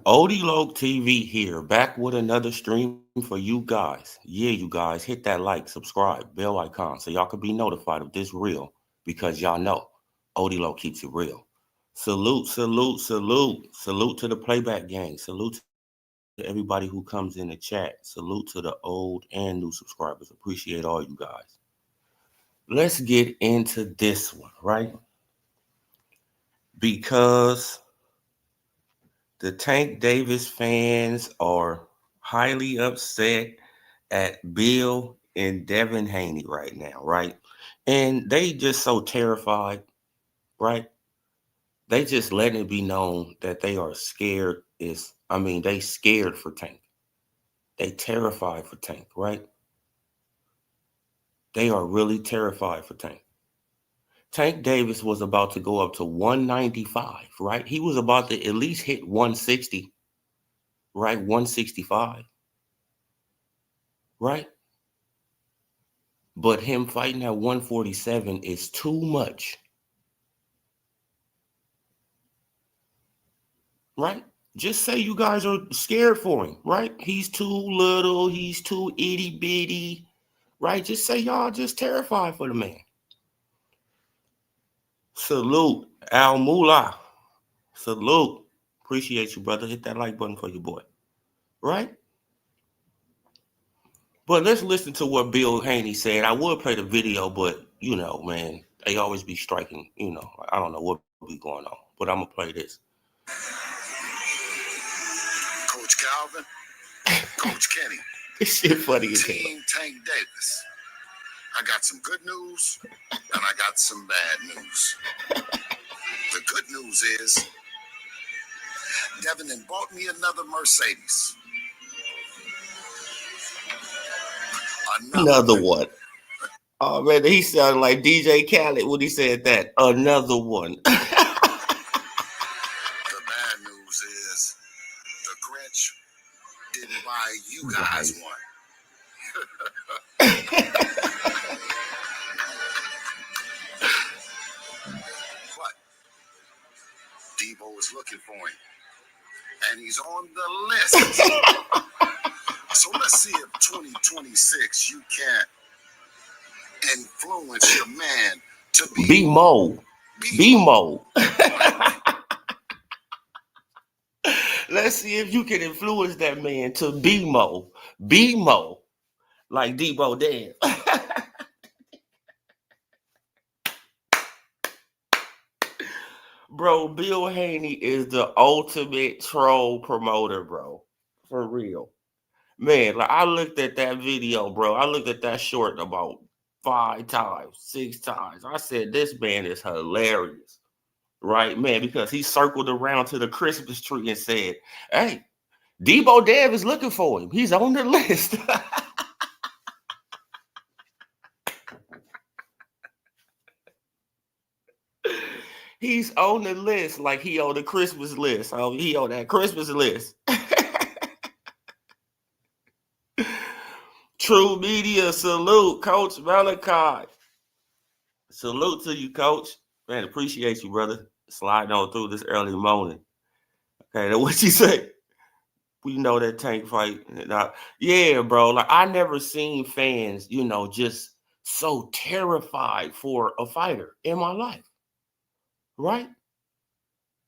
Odie TV here, back with another stream for you guys. Yeah, you guys, hit that like, subscribe, bell icon so y'all can be notified of this real because y'all know Odie keeps it real. Salute, salute, salute. Salute to the playback gang. Salute to everybody who comes in the chat. Salute to the old and new subscribers. Appreciate all you guys. Let's get into this one, right? Because the Tank Davis fans are highly upset at Bill and Devin Haney right now, right? And they just so terrified, right? They just letting it be known that they are scared they scared for Tank. They terrified for Tank, right? They are really terrified for Tank. Tank Davis was about to go up to 195, right? He was about to at least hit 160, right? 165, right? But him fighting at 147 is too much, right? Just say you guys are scared for him, right? He's too little, he's too itty bitty, right? Just say y'all just terrified for the man. Salute, Al Moolah. Salute. Appreciate you, brother. Hit that like button for your boy, right? But let's listen to what Bill Haney said. I would play the video, but man, they always be striking. I don't know what be going on, but I'm gonna play this. Coach Calvin, Coach Kenny. This shit funny as hell. Team Tank Davis. I got some good news and I got some bad news. The good news is Devin and bought me another Mercedes. Another one. Oh man, he sounded like DJ Khaled when he said that. Another one. The bad news is the Grinch didn't buy you guys one. But Deebo is looking for him, and he's on the list. So let's see if 2026 you can't influence your man to be Mo. Be Mo. Let's see if you can influence that man to be Mo. Be Mo. Like Deebo did. Bro, Bill Haney is the ultimate troll promoter, bro. For real. Man, like I looked at that video, bro. I looked at that short about 5 times, 6 times. I said, this man is hilarious. Right, man, because he circled around to the Christmas tree and said, hey, Deebo Dev is looking for him. He's on the list. He's on the list like he on the Christmas list. Oh, he on that Christmas list. True Media, salute, Coach Malachi. Salute to you, Coach. Man, appreciate you, brother. Sliding on through this early morning. Okay, now what you say? We know that Tank fight. Yeah, bro. Like I never seen fans, just so terrified for a fighter in my life. Right?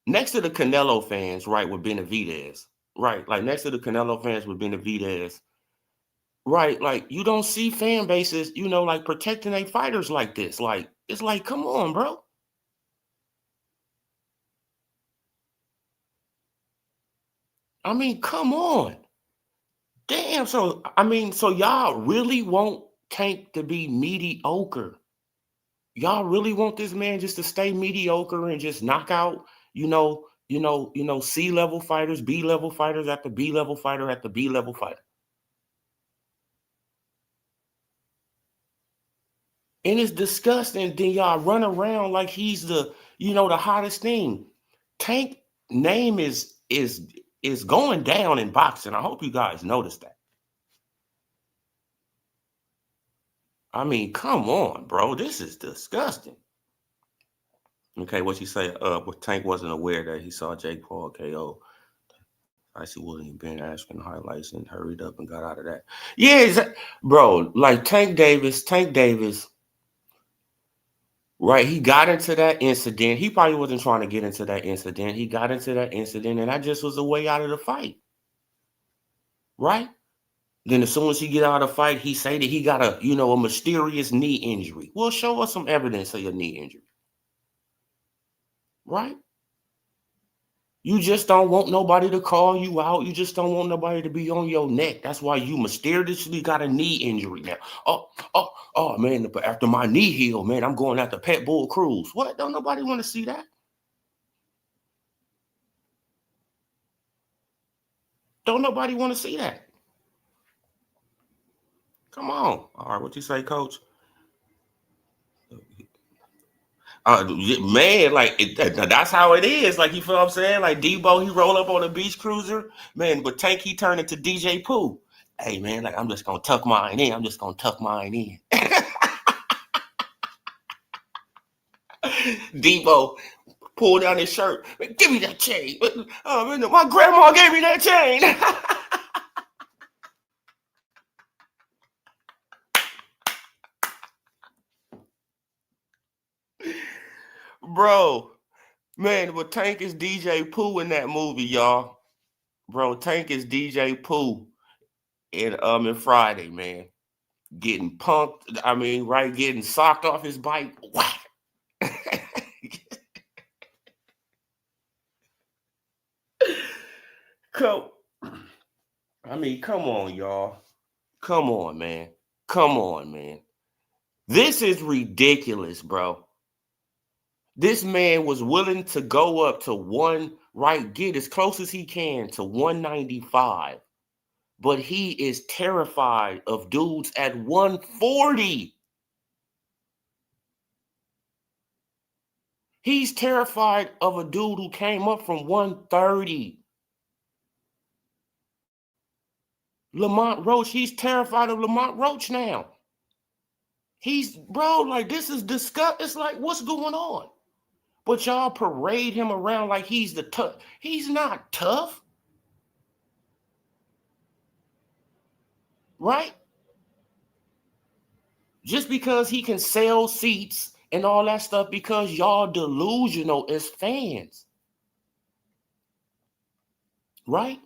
Next to the Canelo fans, right, with Benavidez. Right. Like next to the Canelo fans with Benavidez. Right. Like you don't see fan bases, like protecting their fighters like this. Like, it's like, come on, bro. I mean, come on. Damn. So y'all really want Tank to be mediocre. Y'all really want this man just to stay mediocre and just knock out, C-level fighters, B-level fighters after B-level fighter after B-level fighter. And it's disgusting. Then y'all run around like he's the hottest thing. Tank name is going down in boxing. I hope you guys noticed that. I mean, come on, bro. This is disgusting. Okay, what you say? Tank wasn't aware that he saw Jake Paul KO. I see William Ben asking highlights and hurried up and got out of that. Yeah, bro, like Tank Davis, right? He got into that incident. He probably wasn't trying to get into that incident. He got into that incident, and that just was a way out of the fight, right? Then as soon as he get out of the fight, he say that he got a mysterious knee injury. Well, show us some evidence of your knee injury, right? You just don't want nobody to call you out. You just don't want nobody to be on your neck. That's why you mysteriously got a knee injury now. Oh, man, but after my knee healed, man, I'm going after Pet Bull Cruise. What? Don't nobody want to see that? Don't nobody want to see that? Come on. All right, what you say, coach? Man, like that's how it is. Like, you feel what I'm saying? Like Deebo, he roll up on a beach cruiser, man. But Tank, he turned into DJ Pooh. Hey, man, like I'm just gonna tuck mine in. I'm just gonna tuck mine in. Deebo pull down his shirt. Man, give me that chain. Oh man, my grandma gave me that chain. Bro, man, but Tank is DJ Pooh in that movie, y'all. Bro, Tank is DJ Pooh in Friday, man. Getting punked. I mean, right, getting socked off his bike. Whack. Come, come on, y'all. Come on, man. Come on, man. This is ridiculous, bro. This man was willing to go up to get as close as he can to 195, but he is terrified of dudes at 140. He's terrified of a dude who came up from 130. Lamont Roach, he's terrified of Lamont Roach now. Bro, like, this is disgusting. It's like, what's going on? But y'all parade him around like he's the tough. He's not tough. Right? Just because he can sell seats and all that stuff, because y'all delusional as fans. Right?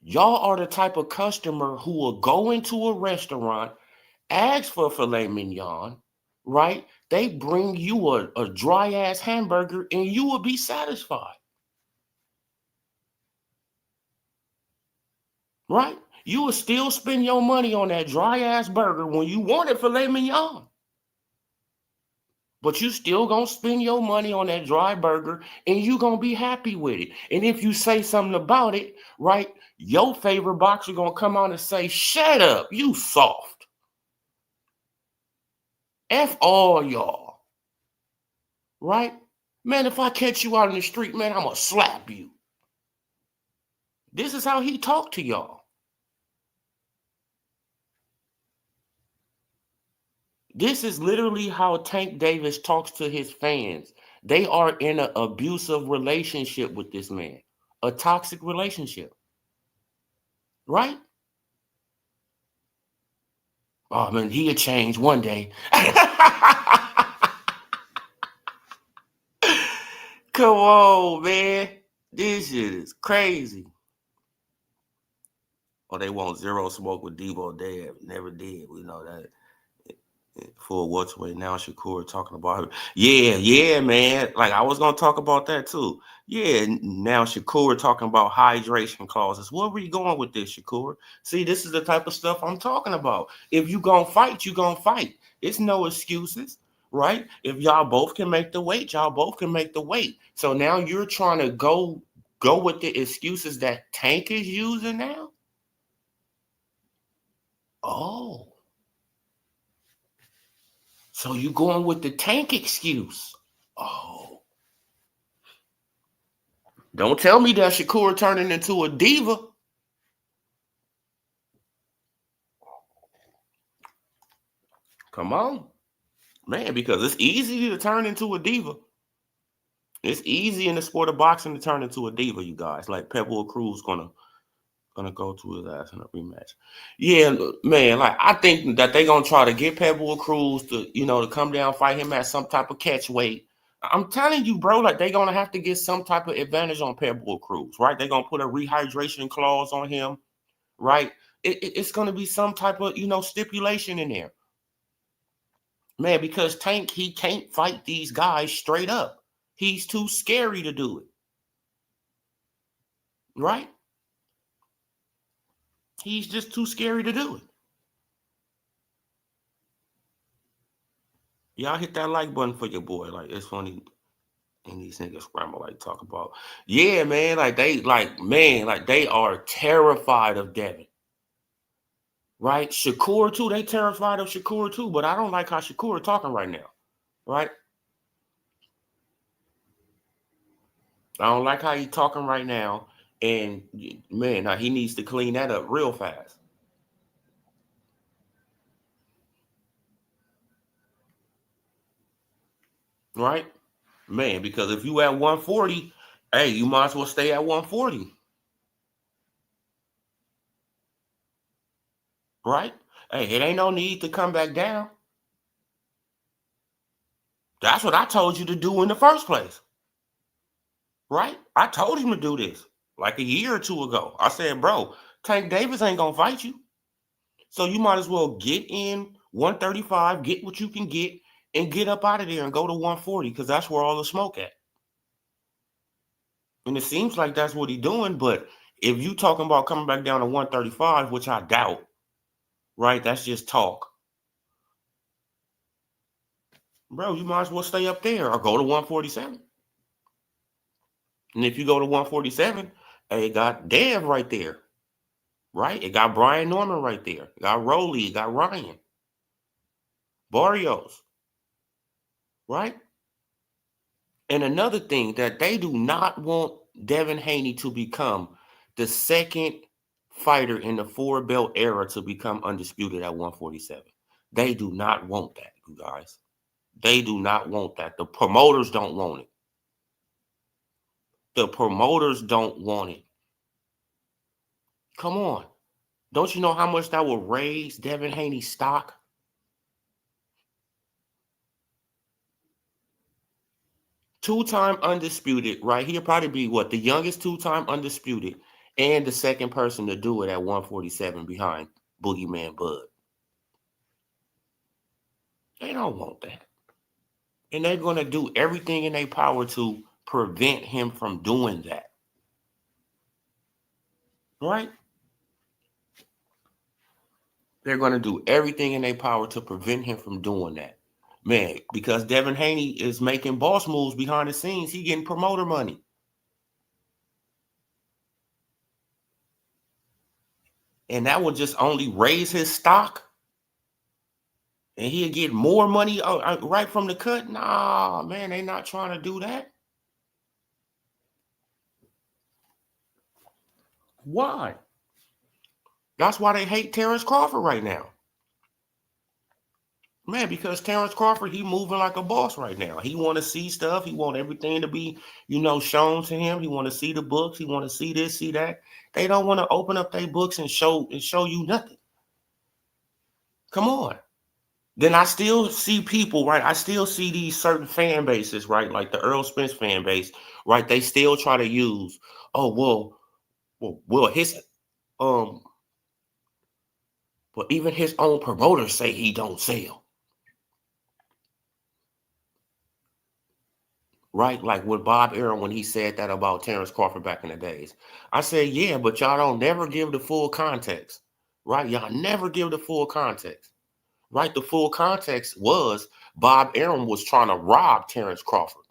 Y'all are the type of customer who will go into a restaurant, ask for filet mignon, right? They bring you a dry ass hamburger and you will be satisfied. Right? You will still spend your money on that dry ass burger when you wanted filet mignon. But you still gonna spend your money on that dry burger and you gonna be happy with it. And if you say something about it, right, your favorite boxer gonna come out and say, shut up, you soft. F all y'all. Right? Man, if I catch you out in the street, man, I'm gonna slap you. This is how he talked to y'all. This is literally how Tank Davis talks to his fans. They are in an abusive relationship with this man, a toxic relationship. Right? Oh, man, he'll change one day. Come on, man. This shit is crazy. Oh, they want zero smoke with Deebo Dev. Never did. We know that. Full welterweight now, Shakur talking about it. Yeah, man. Like, I was gonna talk about that too. Yeah, now Shakur talking about hydration clauses. Where were you going with this, Shakur? See, this is the type of stuff I'm talking about. If you gonna fight, you gonna fight. It's no excuses, right? If y'all both can make the weight, y'all both can make the weight. So now you're trying to go with the excuses that Tank is using now. Oh. So you going with the Tank excuse. Oh. Don't tell me that Shakur turning into a diva. Come on. Man, because it's easy to turn into a diva. It's easy in the sport of boxing to turn into a diva, you guys. Like Pebble Cruz gonna go to his ass in a rematch. Yeah, man. Like I think that they gonna try to get Pebble Cruz to come down fight him at some type of catch weight. I'm telling you, bro. Like they gonna have to get some type of advantage on Pebble Cruz, right? They gonna put a rehydration clause on him, right? It's gonna be some type of stipulation in there, man. Because Tank he can't fight these guys straight up. He's too scary to do it, right? He's just too scary to do it. Y'all hit that like button for your boy. Like it's funny. And these niggas scramble like talk about, yeah, man, like they are terrified of Devin, right? Shakur too, they terrified of Shakur too, but I don't like how Shakur talking right now, right? I don't like how he talking right now, and man, now he needs to clean that up real fast, right? Man, because if you at 140, hey, you might as well stay at 140, right? Hey, it ain't no need to come back down. That's what I told you to do in the first place. Right? I told him to do this like a year or two ago. I said, bro, Tank Davis ain't gonna fight you. So you might as well get in 135, get what you can get, and get up out of there and go to 140, because that's where all the smoke at. And it seems like that's what he's doing, but if you talking about coming back down to 135, which I doubt, right? That's just talk. Bro, you might as well stay up there or go to 147. And if you go to 147, hey, it got Dev right there. Right? It got Brian Norman right there. It got Rolly. It got Ryan. Barrios. Right? And another thing that they do not want Devin Haney to become the second fighter in the four belt era to become undisputed at 147. They do not want that, you guys. They do not want that. The promoters don't want it. The promoters don't want it. Come on. Don't you know how much that will raise Devin Haney's stock? Two-time undisputed, right? He'll probably be the youngest two-time undisputed and the second person to do it at 147 behind Boogeyman Bud. They don't want that. And they're going to do everything in their power to prevent him from doing that. Right? They're going to do everything in their power to prevent him from doing that. Man, because Devin Haney is making boss moves behind the scenes. He getting promoter money. And that will just only raise his stock. And he'll get more money right from the cut. Nah, man, they not trying to do that. Why? That's why they hate Terrence Crawford right now. Man, because Terrence Crawford, he moving like a boss right now. He want to see stuff. He want everything to be, shown to him. He want to see the books. He want to see this, see that. They don't want to open up their books and show you nothing. Come on. Then I still see people, right? I still see these certain fan bases, right? Like the Earl Spence fan base, right? They still try to use, oh, well, his but even his own promoters say he don't sell. Right? Like with Bob Arum when he said that about Terrence Crawford back in the days. I said, yeah, but y'all don't never give the full context. Right? Y'all never give the full context. Right? The full context was Bob Arum was trying to rob Terrence Crawford.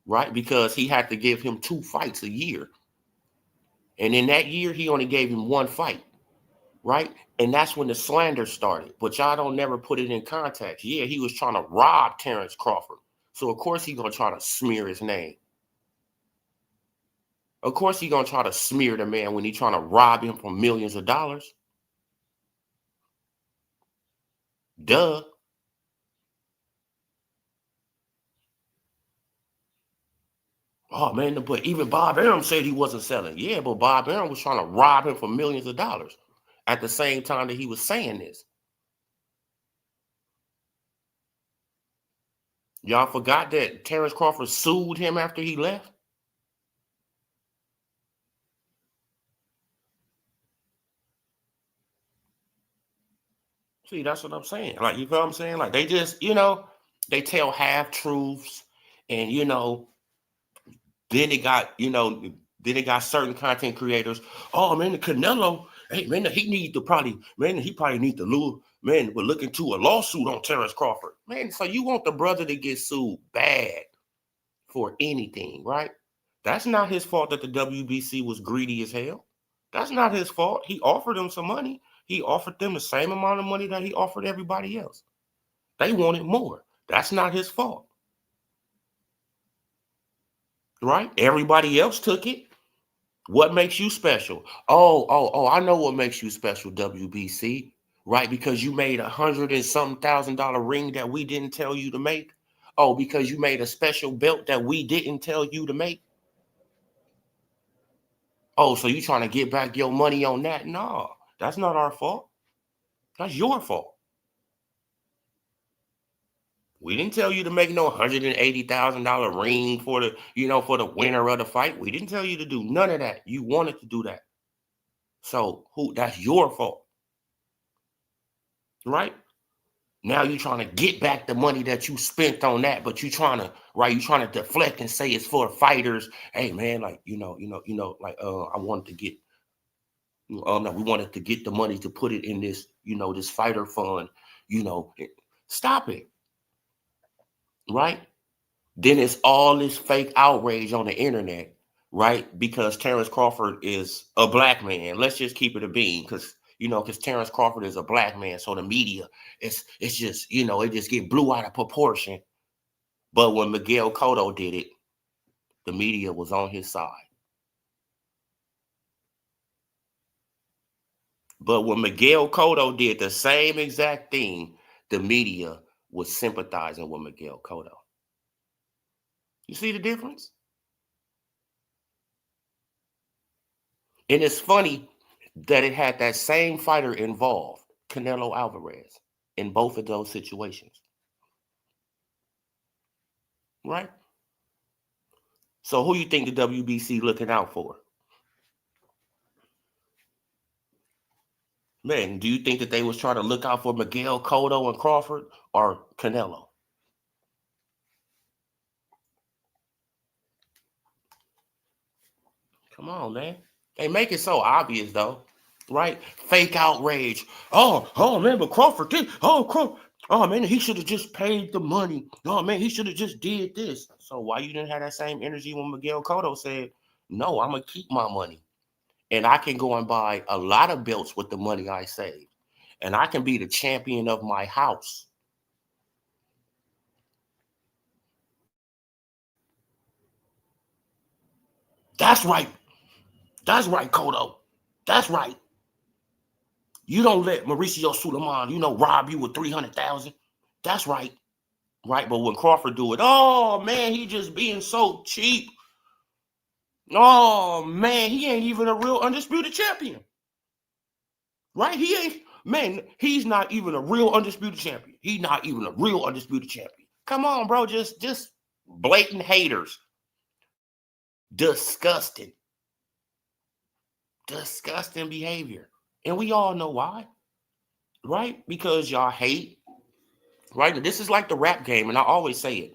Right? Because he had to give him 2 fights a year. And in that year, he only gave him 1 fight. Right? And that's when the slander started. But y'all don't never put it in context. Yeah, he was trying to rob Terrence Crawford. So, of course, he's going to try to smear his name. Of course, he's going to try to smear the man when he's trying to rob him from millions of dollars. Duh. Oh man, but even Bob Arum said he wasn't selling. Yeah, but Bob Arum was trying to rob him for millions of dollars at the same time that he was saying this. Y'all forgot that Terrence Crawford sued him after he left? See, that's what I'm saying. Like, you feel what I'm saying? Like, they just, they tell half truths, and then they got certain content creators. Oh man, the Canelo, hey man, he probably need to lose. Man, we're looking to a lawsuit on Terrence Crawford. Man, so you want the brother to get sued bad for anything, right? That's not his fault that the WBC was greedy as hell. That's not his fault. He offered them some money. He offered them the same amount of money that he offered everybody else. They wanted more. That's not his fault. Right? Everybody else took it. What makes you special? Oh, I know what makes you special, WBC. Right? Because you made $100 and something $1,000 ring that we didn't tell you to make. Oh, because you made a special belt that we didn't tell you to make. Oh, so you trying to get back your money on that? No, that's not our fault. That's your fault. We didn't tell you to make no $180,000 ring for for the winner of the fight. We didn't tell you to do none of that. You wanted to do that. So that's your fault. Right? Now you're trying to get back the money that you spent on that, but you're trying to deflect and say it's for fighters. Hey man, like, I wanted to get no, we wanted to get the money to put it in this, this fighter fund, stop it. Right? Then it's all this fake outrage on the internet, right? Because Terrence Crawford is a black man. Let's just keep it a bean, because Terrence Crawford is a black man. So the media, it's just, it just get blew out of proportion. But when Miguel Cotto did it, the media was on his side. But when Miguel Cotto did the same exact thing, the media was sympathizing with Miguel Cotto. You see the difference? And it's funny that it had that same fighter involved, Canelo Alvarez, in both of those situations. Right? So who you think the WBC looking out for? Man, do you think that they was trying to look out for Miguel Cotto and Crawford or Canelo? Come on, man. They make it so obvious, though. Right? Fake outrage. Oh man, but Crawford did. Oh man, he should have just paid the money. Oh man, he should have just did this. So why you didn't have that same energy when Miguel Cotto said, "No, I'm gonna keep my money, and I can go and buy a lot of belts with the money I saved, and I can be the champion of my house." That's right. That's right, Cotto. That's right. You don't let Mauricio Suleiman, rob you with 300,000. That's right. Right. But when Crawford do it, oh man, he just being so cheap. Oh man, he ain't even a real undisputed champion. Right? He's not even a real undisputed champion. He's not even a real undisputed champion. Come on, bro. Just blatant haters. Disgusting. Disgusting behavior. And we all know why. Right? Because y'all hate. Right? This is like the rap game, and I always say it.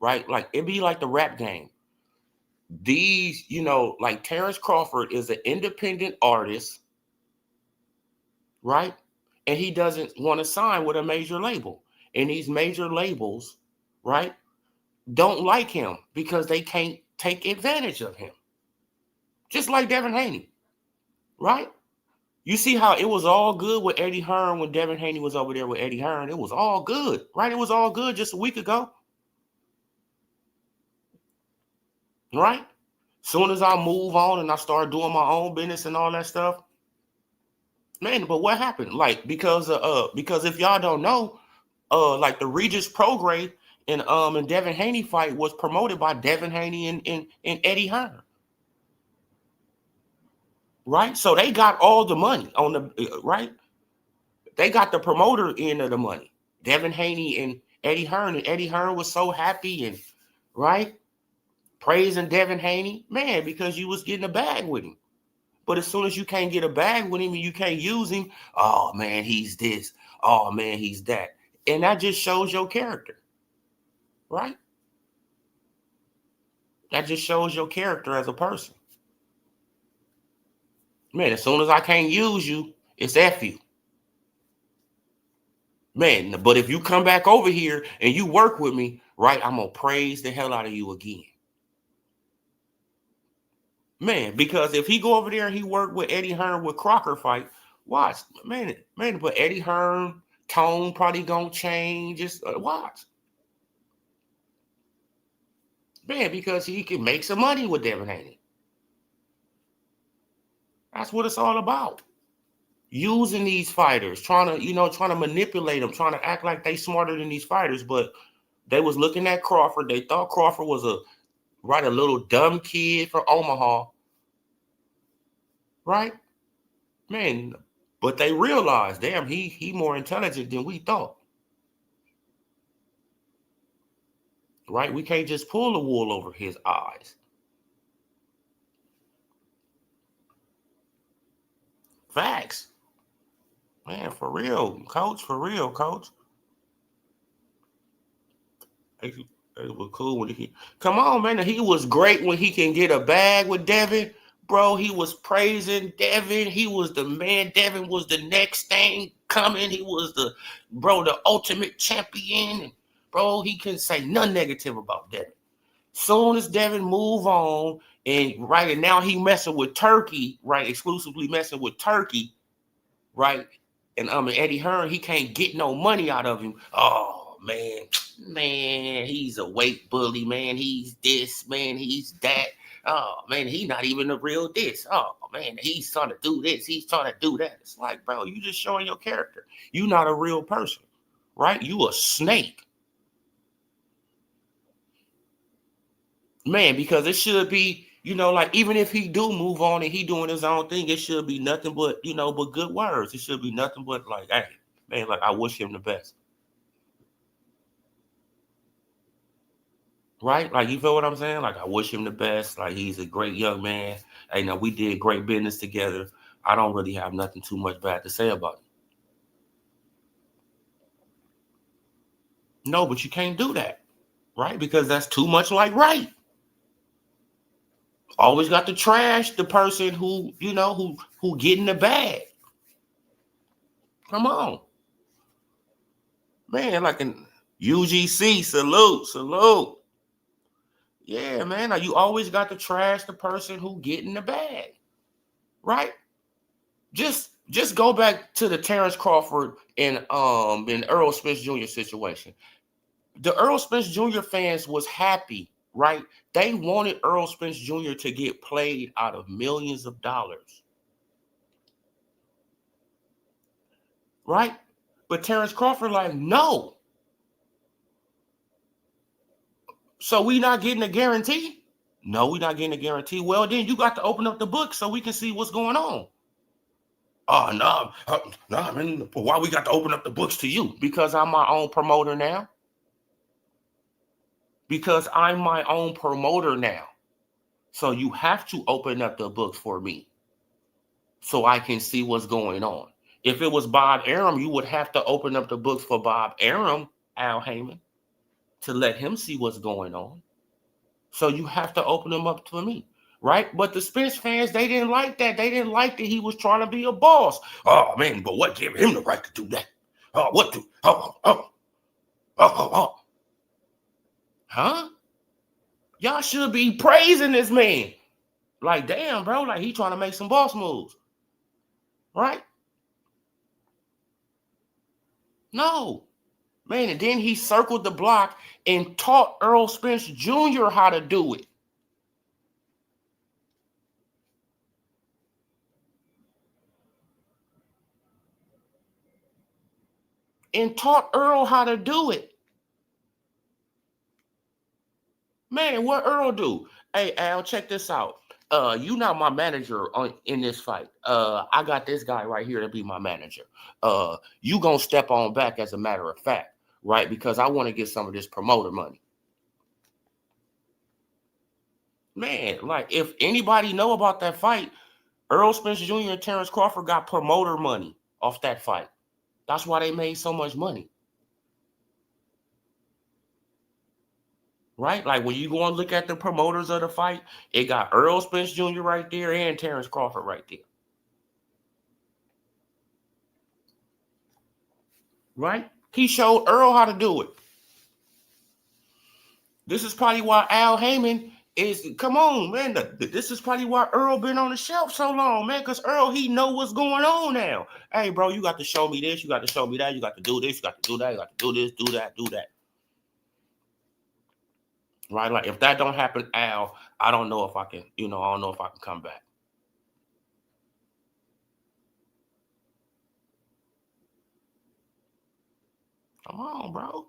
Right? Like it be like the rap game. These, like Terrence Crawford is an independent artist, right? And he doesn't want to sign with a major label. And these major labels, right, don't like him because they can't take advantage of him. Just like Devin Haney, right? You see how it was all good with Eddie Hearn when Devin Haney was over there with Eddie Hearn. It was all good, right? It was all good just a week ago, right? Soon as I move on and I start doing my own business and all that stuff, man, but what happened? Like, because if y'all don't know, like the Regis Prograde and Devin Haney fight was promoted by Devin Haney and Eddie Hearn. Right? So they got all the money on the right. They got the promoter end of the money. Devin Haney and Eddie Hearn. And Eddie Hearn was so happy and right praising Devin Haney, man, because you was getting a bag with him. But as soon as you can't get a bag with him and you can't use him, oh man, he's this. Oh man, he's that. And that just shows your character. Right? That just shows your character as a person. Man, as soon as I can't use you, it's F you. Man, but if you come back over here and you work with me, right, I'm going to praise the hell out of you again. Man, because if he go over there and he work with Eddie Hearn with Crocker fight, watch. Man, but Eddie Hearn, tone probably going to change. Just watch. Man, because he can make some money with Devin Haney. That's what it's all about. Using these fighters, trying to manipulate them, trying to act like they smarter than these fighters, but they was looking at Crawford. They thought Crawford was a little dumb kid from Omaha, right? Man, but they realized, damn, he more intelligent than we thought, right? We can't just pull the wool over his eyes. Facts. Man, for real, coach, It was cool when he come on, man. He was great when he can get a bag with Devin. Bro, he was praising Devin. He was the man. Devin was the next thing coming. He was the ultimate champion. And bro, he couldn't say nothing negative about Devin. Soon as Devin move on, and now he messing with Turkey, right? Exclusively messing with Turkey, right? And Eddie Hearn, he can't get no money out of him. Oh man, he's a weight bully, man. He's this, man. He's that. Oh man, he's not even a real this. Oh man, he's trying to do this. He's trying to do that. It's like, bro, you just showing your character. You're not a real person, right? You a snake. Man, because it should be, like even if he do move on and he doing his own thing, it should be nothing but, but good words. It should be nothing but like, hey, man, like I wish him the best. Right? Like, you feel what I'm saying? Like, I wish him the best. Like, he's a great young man. Hey, now we did great business together. I don't really have nothing too much bad to say about him. No, but you can't do that. Right? Because that's too much like right. Always got to trash the person who get in the bag. Come on. Man, like an UGC, salute. Yeah, man. Now you always got to trash the person who get in the bag. Right? Just go back to the Terrence Crawford and Earl Spence Jr. situation. The Earl Spence Jr. fans was happy, right? They wanted Earl Spence Jr. to get played out of millions of dollars. Right? But Terrence Crawford like, no. So we not getting a guarantee? No, we not getting a guarantee. Well, then you got to open up the book so we can see what's going on. Oh, no, man. Why we got to open up the books to you? Because I'm my own promoter now. So you have to open up the books for me so I can see what's going on. If it was Bob Arum, you would have to open up the books for Bob Arum, Al Heyman, to let him see what's going on. So you have to open them up to me, right? But the Spence fans, they didn't like that. They didn't like that he was trying to be a boss. Oh, man, but what gave him the right to do that? Oh, what do? Huh? Y'all should be praising this man. Like, damn, bro, like he trying to make some boss moves. Right? No. Man, and then he circled the block and taught Earl Spence Jr. how to do it. And taught Earl how to do it. Man, what Earl do? Hey, Al, check this out. You not my manager in this fight. I got this guy right here to be my manager. You gonna step on back as a matter of fact, right? Because I want to get some of this promoter money. Man, like if anybody know about that fight, Earl Spence Jr. and Terrence Crawford got promoter money off that fight. That's why they made so much money. Right? Like when you go and look at the promoters of the fight, it got Earl Spence Jr. right there and Terrence Crawford right there. Right? He showed Earl how to do it. This is probably why Al Heyman is, come on, man. This is probably why Earl been on the shelf so long, man, because Earl, he know what's going on now. Hey, bro, you got to show me this. You got to show me that. You got to do this. You got to do that. You got to do this, do that, do that. Right? Like if that don't happen, Al, I don't know if I can, I don't know if I can come back. Come on, bro.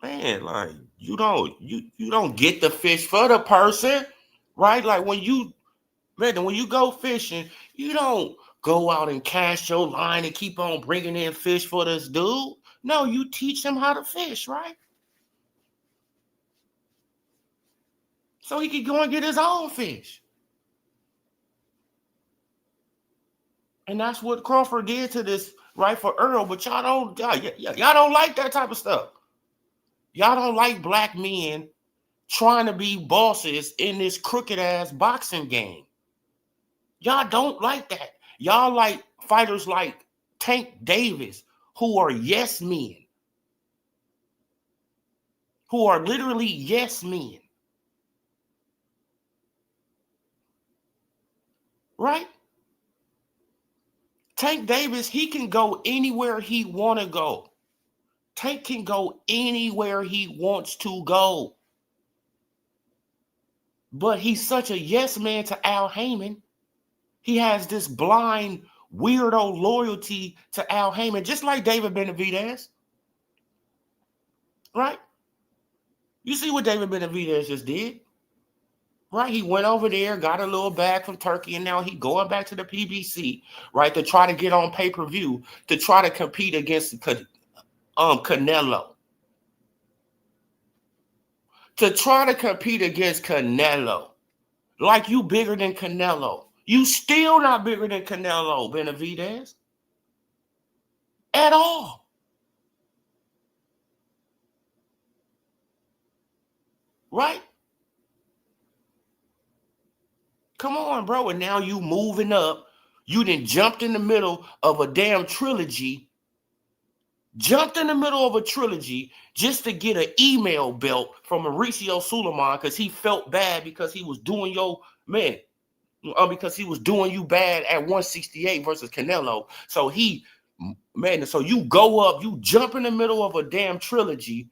Man, like you don't get the fish for the person, right? Like when you go fishing, you don't go out and cast your line and keep on bringing in fish for this dude. No, you teach him how to fish, right? So he can go and get his own fish. And that's what Crawford did to this, right, for Earl. But y'all don't like that type of stuff. Y'all don't like black men trying to be bosses in this crooked ass boxing game. Y'all don't like that. Y'all like fighters like Tank Davis, who are yes men, who are literally yes men. Right? Tank Davis, he can go anywhere he want to go. Tank can go anywhere he wants to go. But he's such a yes man to Al Heyman. He has this blind, weirdo loyalty to Al Heyman, just like David Benavidez. Right? You see what David Benavidez just did? Right? He went over there, got a little bag from Turkey, and now he's going back to the PBC, right, to try to get on pay-per-view, to try to compete against Canelo. To try to compete against Canelo. Like you bigger than Canelo. You still not bigger than Canelo, Benavidez. At all. Right? Come on, bro. And now you moving up. You done jumped in the middle of a damn trilogy. Jumped in the middle of a trilogy just to get an email belt from Mauricio Suleiman because he felt bad because he was doing because he was doing you bad at 168 versus Canelo. So so you go up, you jump in the middle of a damn trilogy,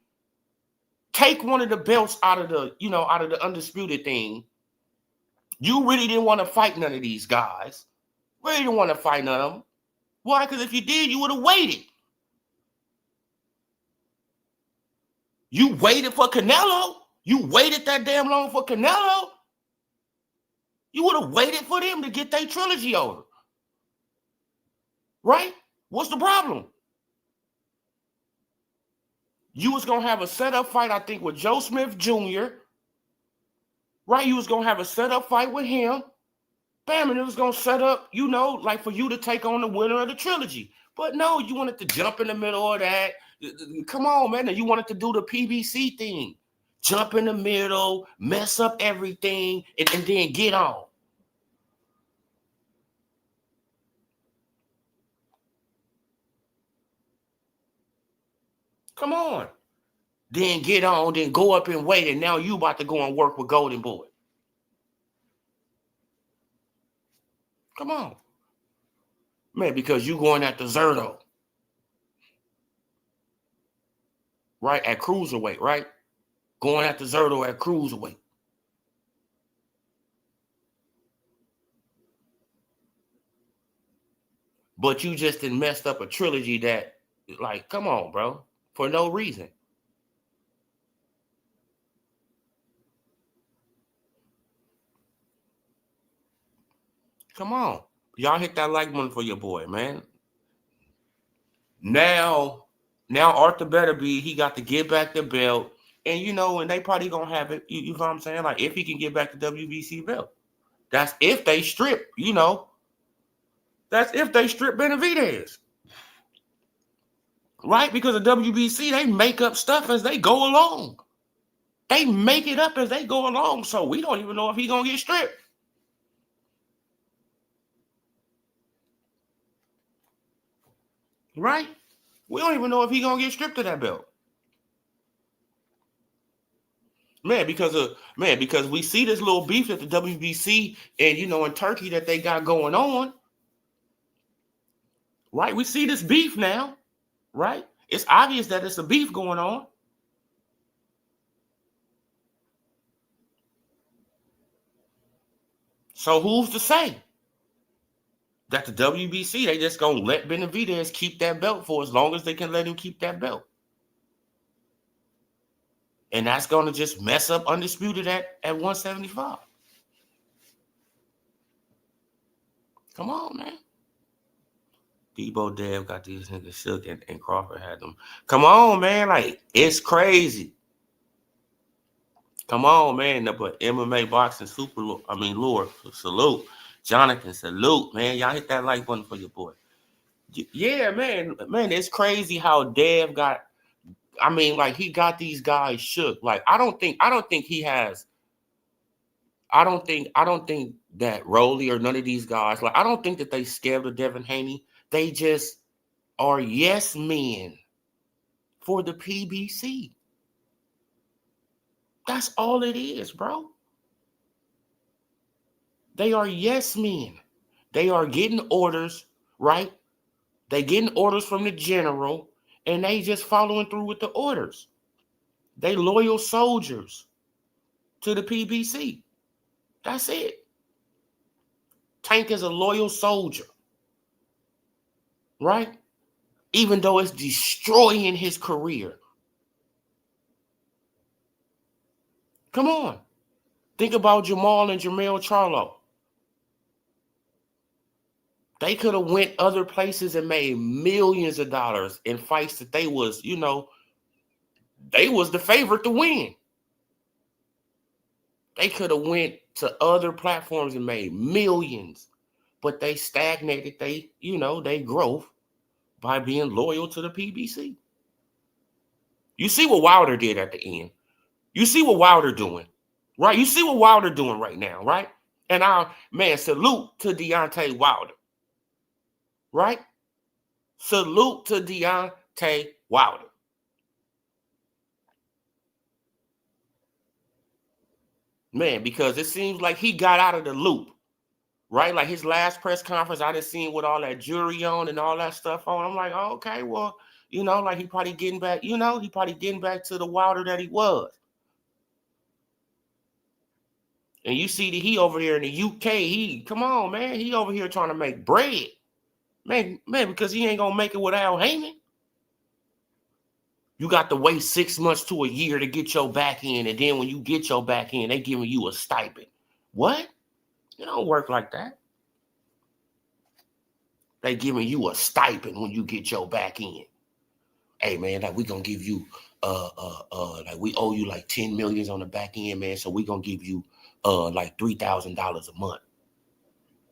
take one of the belts out of the undisputed thing. You really didn't want to fight none of these guys. Really didn't want to fight none of them. Why? Because if you did, you would have waited. You waited for Canelo? You waited that damn long for Canelo? You would have waited for them to get their trilogy over. Right? What's the problem? You was going to have a setup fight, I think, with Joe Smith Jr. Right? You was going to have a setup fight with him. Bam, and it was going to set up, like for you to take on the winner of the trilogy. But no, you wanted to jump in the middle of that. Come on, man. You wanted to do the PBC thing. Jump in the middle, mess up everything, and then get on. Come on. Then get on, then go up and wait, and now you about to go and work with Golden Boy. Come on. Man, because you going at the Zerto. Right? At cruiserweight, right? Going at the Zerto at cruiserweight. But you just done messed up a trilogy that, like, come on, bro. For no reason. Come on. Y'all hit that like button for your boy, man. Now Arthur Beterbiev, he got to get back the belt. And, and they probably going to have it. You know what I'm saying? Like, if he can get back the WBC belt. That's if they strip, That's if they strip Benavidez. Right? Because the WBC, they make up stuff as they go along. They make it up as they go along. So we don't even know if he's going to get stripped. Right? We don't even know if he's going to get stripped of that belt. Because we see this little beef at the WBC and, in Turkey that they got going on. Right? We see this beef now. Right? It's obvious that it's a beef going on. So who's to say that the WBC, they just going to let Benavidez keep that belt for as long as they can let him keep that belt? And that's going to just mess up Undisputed at 175. Come on, man. Deebo, Dev got these niggas shook and Crawford had them. Come on, man. Like, it's crazy. Come on, man. But MMA boxing lure. Salute. Jonathan, salute, man. Y'all hit that like button for your boy. Yeah, man. Man, it's crazy how Dev got, he got these guys shook. Like, I don't think that Rolly or none of these guys, like, I don't think that they scared of Devin Haney. They just are yes men for the PBC. That's all it is, bro. They are yes men. They are getting orders, right? They getting orders from the general, and they just following through with the orders. They loyal soldiers to the PBC. That's it. Tank is a loyal soldier, right? Even though it's destroying his career. Come on. Think about Jamal and Jermell Charlo. They could have went other places and made millions of dollars in fights that they was, they was the favorite to win. They could have went to other platforms and made millions, but they stagnated they growth by being loyal to the PBC. You see what Wilder did at the end. You see what Wilder doing, right? You see what Wilder doing right now, right? And salute to Deontay Wilder, right? Salute to Deontay Wilder. Man, because it seems like he got out of the loop, right? Like his last press conference, I just seen with all that jewelry on and all that stuff on. I'm like, oh, okay, well, like he probably getting back, he probably getting back to the Wilder that he was. And you see that he over here in the UK, come on, man, he over here trying to make bread. Man, because he ain't going to make it without Heyman. You got to wait 6 months to a year to get your back in, and then when you get your back in, they giving you a stipend. What? It don't work like that. They giving you a stipend when you get your back in. Hey, man, like we going to give you, like we owe you like 10 million on the back end, man, so we going to give you like $3,000 a month.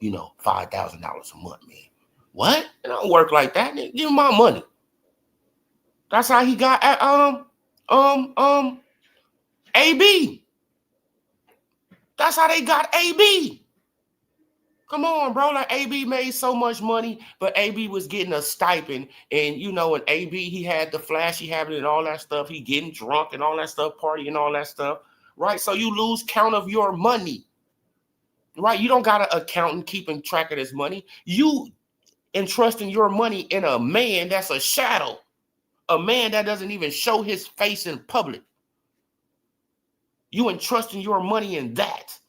$5,000 a month, man. What? It don't work like that. Give him my money. That's how he got at AB. That's how they got AB. Come on, bro. Like AB made so much money, but AB was getting a stipend. And and AB, he had the flashy habit and all that stuff. He getting drunk and all that stuff, party and all that stuff. Right? So you lose count of your money. Right? You don't got an accountant keeping track of this money. You entrusting your money in a man that's a shadow. A man that doesn't even show his face in public. You entrusting your money in that.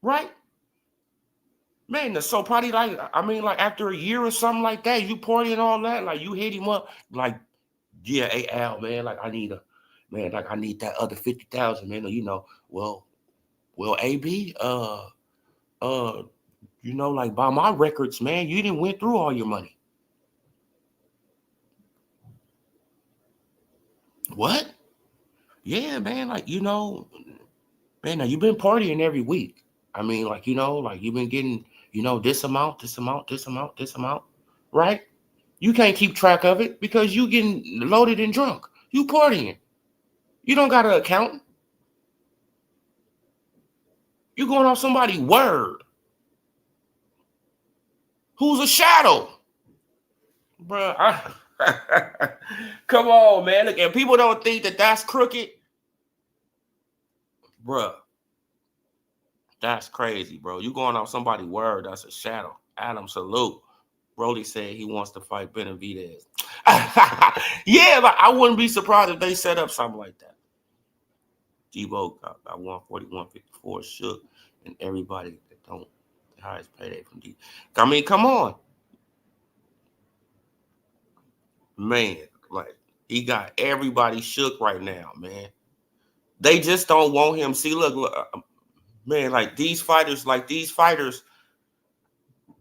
Right? Man, so probably like after a year or something like that, you party and all that, like you hit him up, like, yeah, hey Al, man, like I need that other 50,000, man. Well, Well, AB, like by my records, man, you didn't went through all your money. What? Yeah, man, like, man, now you've been partying every week. I mean, like, like you've been getting, this amount, this amount, this amount, this amount, right? You can't keep track of it because you getting loaded and drunk. You partying. You don't got an accountant. You going off somebody's word. Who's a shadow? Bruh, come on, man. Look, and people don't think that that's crooked. Bruh, that's crazy, bro. You going off somebody's word, that's a shadow. Adam, salute. Brody said he wants to fight Benavidez. Yeah, like, I wouldn't be surprised if they set up something like that. Deebo got 140, 154, shook, and everybody that don't the highest payday from D. I mean, come on. Man, like, he got everybody shook right now, man. They just don't want him. See, look, man, like these fighters,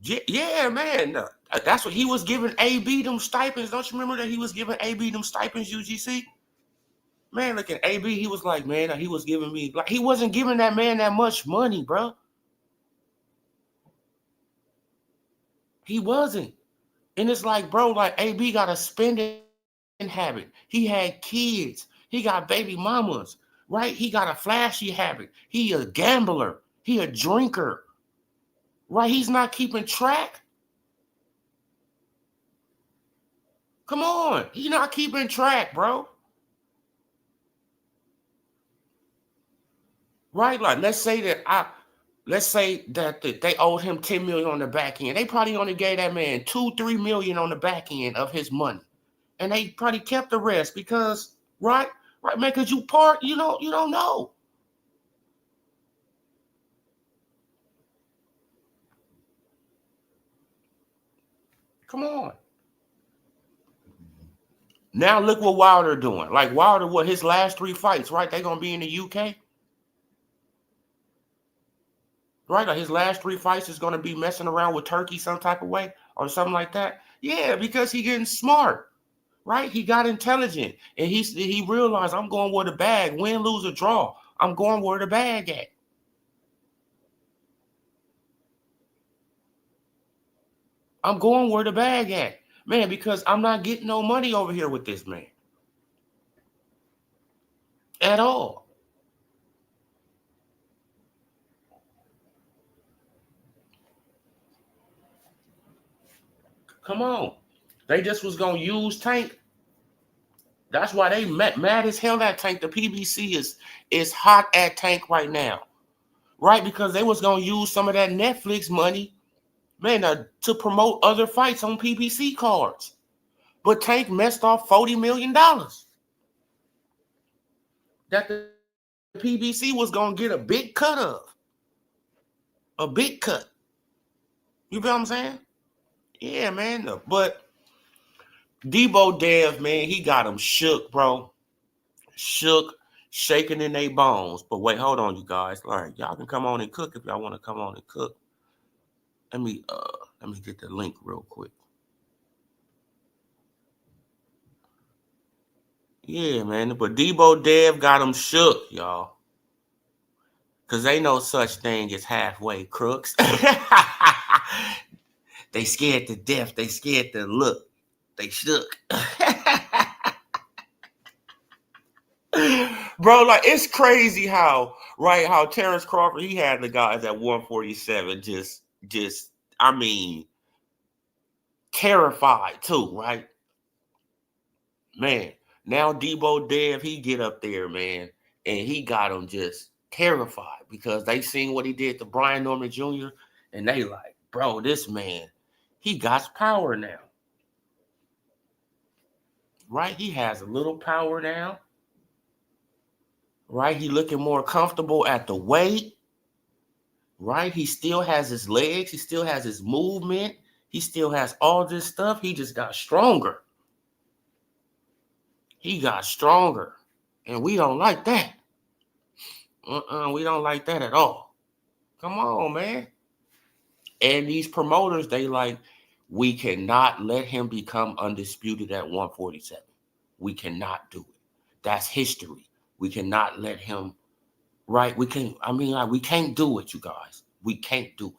yeah, man. That's what he was giving AB them stipends. Don't you remember that he was giving AB them stipends, UGC? Man, look at AB. He was like, man, he was giving me, like, he wasn't giving that man that much money, bro. He wasn't. And it's like, bro, like AB got a spending habit. He had kids. He got baby mamas, right? He got a flashy habit. He a gambler. He a drinker, right? He's not keeping track. Come on. He's not keeping track, bro. Right? Like, let's say that they owed him $10 million on the back end. They probably only gave that man $2-3 million on the back end of his money. And they probably kept the rest because, right, man, because you don't know. Come on. Now look what Wilder doing. Like Wilder, his last 3 fights, right? They're gonna be in the UK. Right? Like his last 3 fights is gonna be messing around with Turkey some type of way or something like that. Yeah, because he getting smart. Right? He got intelligent. And he realized, I'm going where the bag, win, lose, or draw. I'm going where the bag at. I'm going where the bag at. Man, because I'm not getting no money over here with this man. At all. Come on. They just was going to use Tank. That's why they mad as hell at Tank. The PBC is hot at Tank right now. Right? Because they was going to use some of that Netflix money, man, to promote other fights on PBC cards. But Tank messed off $40 million that the PBC was going to get a big cut of. A big cut. You feel what I'm saying? Yeah, man. But Deebo Dev, man, he got him shook, bro. Shook, shaking in their bones. But wait, hold on, you guys. All right, y'all can come on and cook if y'all want to come on and cook. Let me get the link real quick. Yeah, man. But Deebo Dev got him shook, y'all. Because ain't no such thing as halfway crooks. They scared to death. They scared to look. They shook. Bro, like, it's crazy how Terrence Crawford, he had the guys at 147 just, I mean, terrified too, right? Man, now Deebo Dev, he get up there, man, and he got them just terrified because they seen what he did to Brian Norman Jr. and they like, bro, this man, he got power now. Right? He has a little power now. Right? He looking more comfortable at the weight. Right? He still has his legs. He still has his movement. He still has all this stuff. He just got stronger. He got stronger. And we don't like that. We don't like that at all. Come on, man. And these promoters, they like, we cannot let him become undisputed at 147. We cannot do it. That's history. We cannot let him, right? We can, I mean, like, we can't do it, you guys. We can't do it.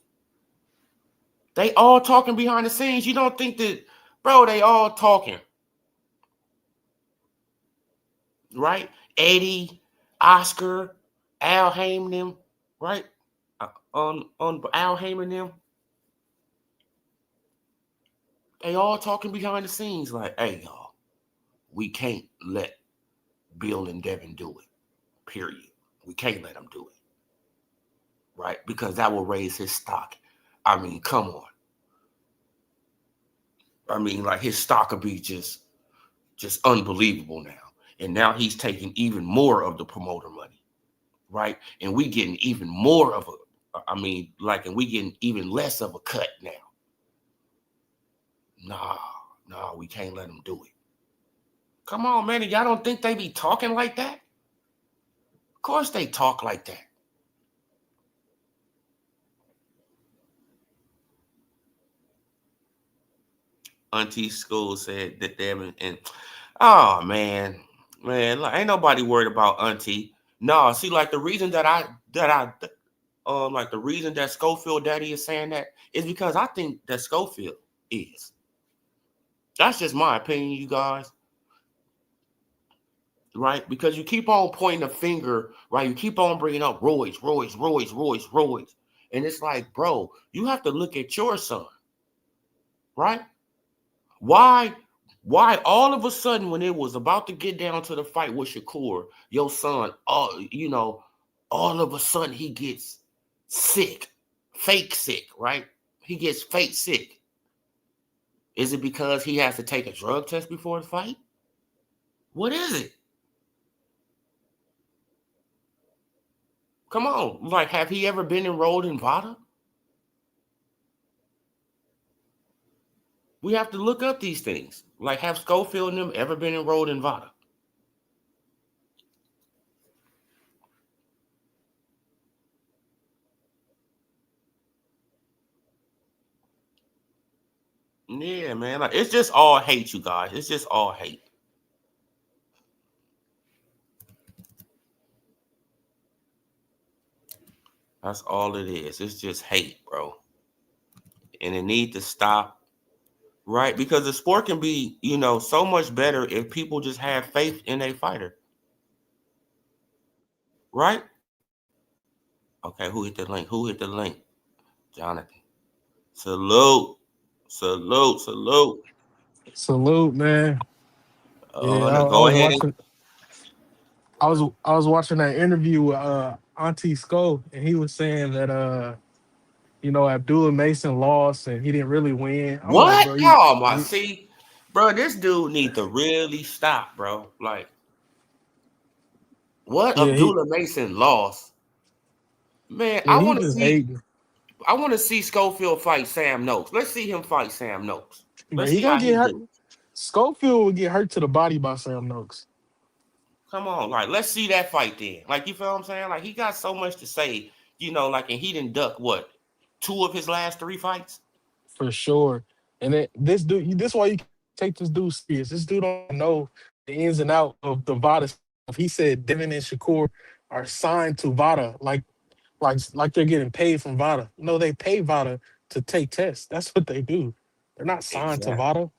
They all talking behind the scenes. You don't think that, bro, they all talking, right? Eddie, Oscar, Al Heyman, them, right? On Al Heyman, them, they all talking behind the scenes like, hey, y'all, we can't let Bill and Devin do it, period. We can't let them do it, right? Because that will raise his stock. I mean, come on. I mean, like, his stock will be just unbelievable now. And now he's taking even more of the promoter money, right? And we getting even more of and we getting even less of a cut now. Nah, we can't let them do it. Come on, man. Y'all don't think they be talking like that? Of course they talk like that. Auntie School said that Devin and oh man, like, ain't nobody worried about Auntie. No, see, like the reason like the reason that Schofield Daddy is saying that is because I think that Schofield is. That's just my opinion, you guys. Right? Because you keep on pointing a finger, right? You keep on bringing up Royce. And it's like, bro, you have to look at your son, right? Why all of a sudden when it was about to get down to the fight with Shakur, your son, all of a sudden he gets sick, fake sick, right? He gets fake sick. Is it because he has to take a drug test before the fight? What is it? Come on, like, have he ever been enrolled in VADA? We have to look up these things. Like, have Schofield and them ever been enrolled in VADA? Yeah, man. Like, it's just all hate, you guys. It's just all hate. That's all it is. It's just hate, bro. And it need to stop, right? Because the sport can be, so much better if people just have faith in a fighter, right? Okay, who hit the link? Jonathan. Salute. Salute. Salute, man. Yeah, Now I go was ahead and watching. I was watching that interview with Auntie Sko, and he was saying that Abdullah Mason lost and he didn't really win. I'm like, what? bro, Oh my, see, bro, this dude need to really stop, bro. Like, what yeah, Abdullah Mason lost, man. he just hating. I want to see Schofield fight Sam Noakes. Let's see him fight Sam Noakes. But Let's he see gonna how get he hurt. do. Schofield would get hurt to the body by Sam Noakes. Come on, like, let's see that fight then. Like, you feel what I'm saying? Like, he got so much to say, like, and he didn't duck what, 2 of his last 3 fights? For sure. And this dude, this why you take this dude serious. This dude don't know the ins and out of the VADA stuff. He said Devin and Shakur are signed to VADA, like they're getting paid from VADA. No, they pay VADA to take tests. That's what they do. They're not signed to Exactly. VADA.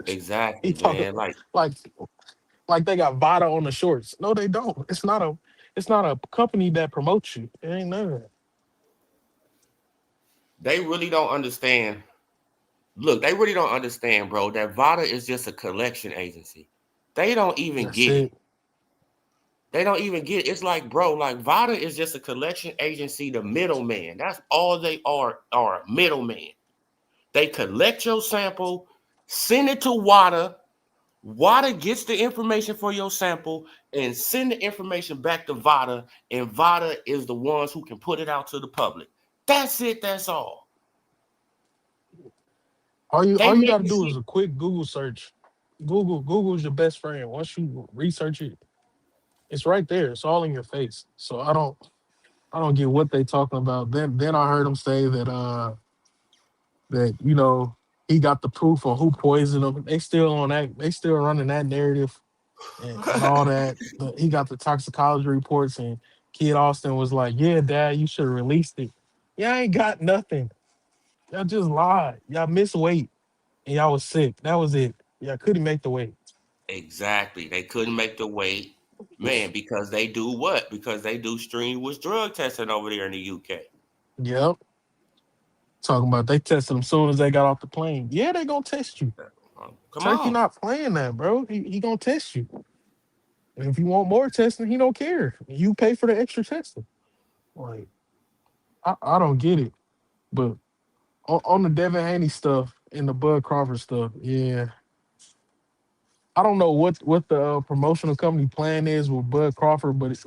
He Exactly, talking man. Like, like like they got VADA on the shorts. No, they don't. It's not a company that promotes you. It ain't none of that. they really don't understand. Look, they really don't understand, bro, that VADA is just a collection agency. They don't even That's get it. it. They don't even get it. It's like, bro, like, VADA is just a collection agency, the middleman. That's all they are a middleman. They collect your sample, send it to WADA. WADA gets the information for your sample and send the information back to VADA, and VADA is the ones who can put it out to the public. That's it. That's all. All you They all you make got to it do is seem. a quick Google search. Google's your best friend. Once you research it, It's right there. It's all in your face. So I don't get what they talking about. Then I heard him say that he got the proof on who poisoned him. They still on that. They still running that narrative and all that. He got the toxicology reports, and Kid Austin was like, "Yeah, Dad, you should have released it." Yeah, I ain't got nothing. Y'all just lied. Y'all missed weight and y'all was sick. That was it. Y'all couldn't make the weight. Exactly. They couldn't make the weight, man, because they do what? Because they do strenuous drug testing over there in the UK. Yep. Talking about they tested him soon as they got off the plane. Yeah, they gonna test you. Come Turkey on. not playing that, bro. He gonna test you. And if you want more testing, he don't care. You pay for the extra testing. Like I don't get it. But on the Devin Haney stuff and the Bud Crawford stuff, yeah, I don't know what the promotional company plan is with Bud Crawford, but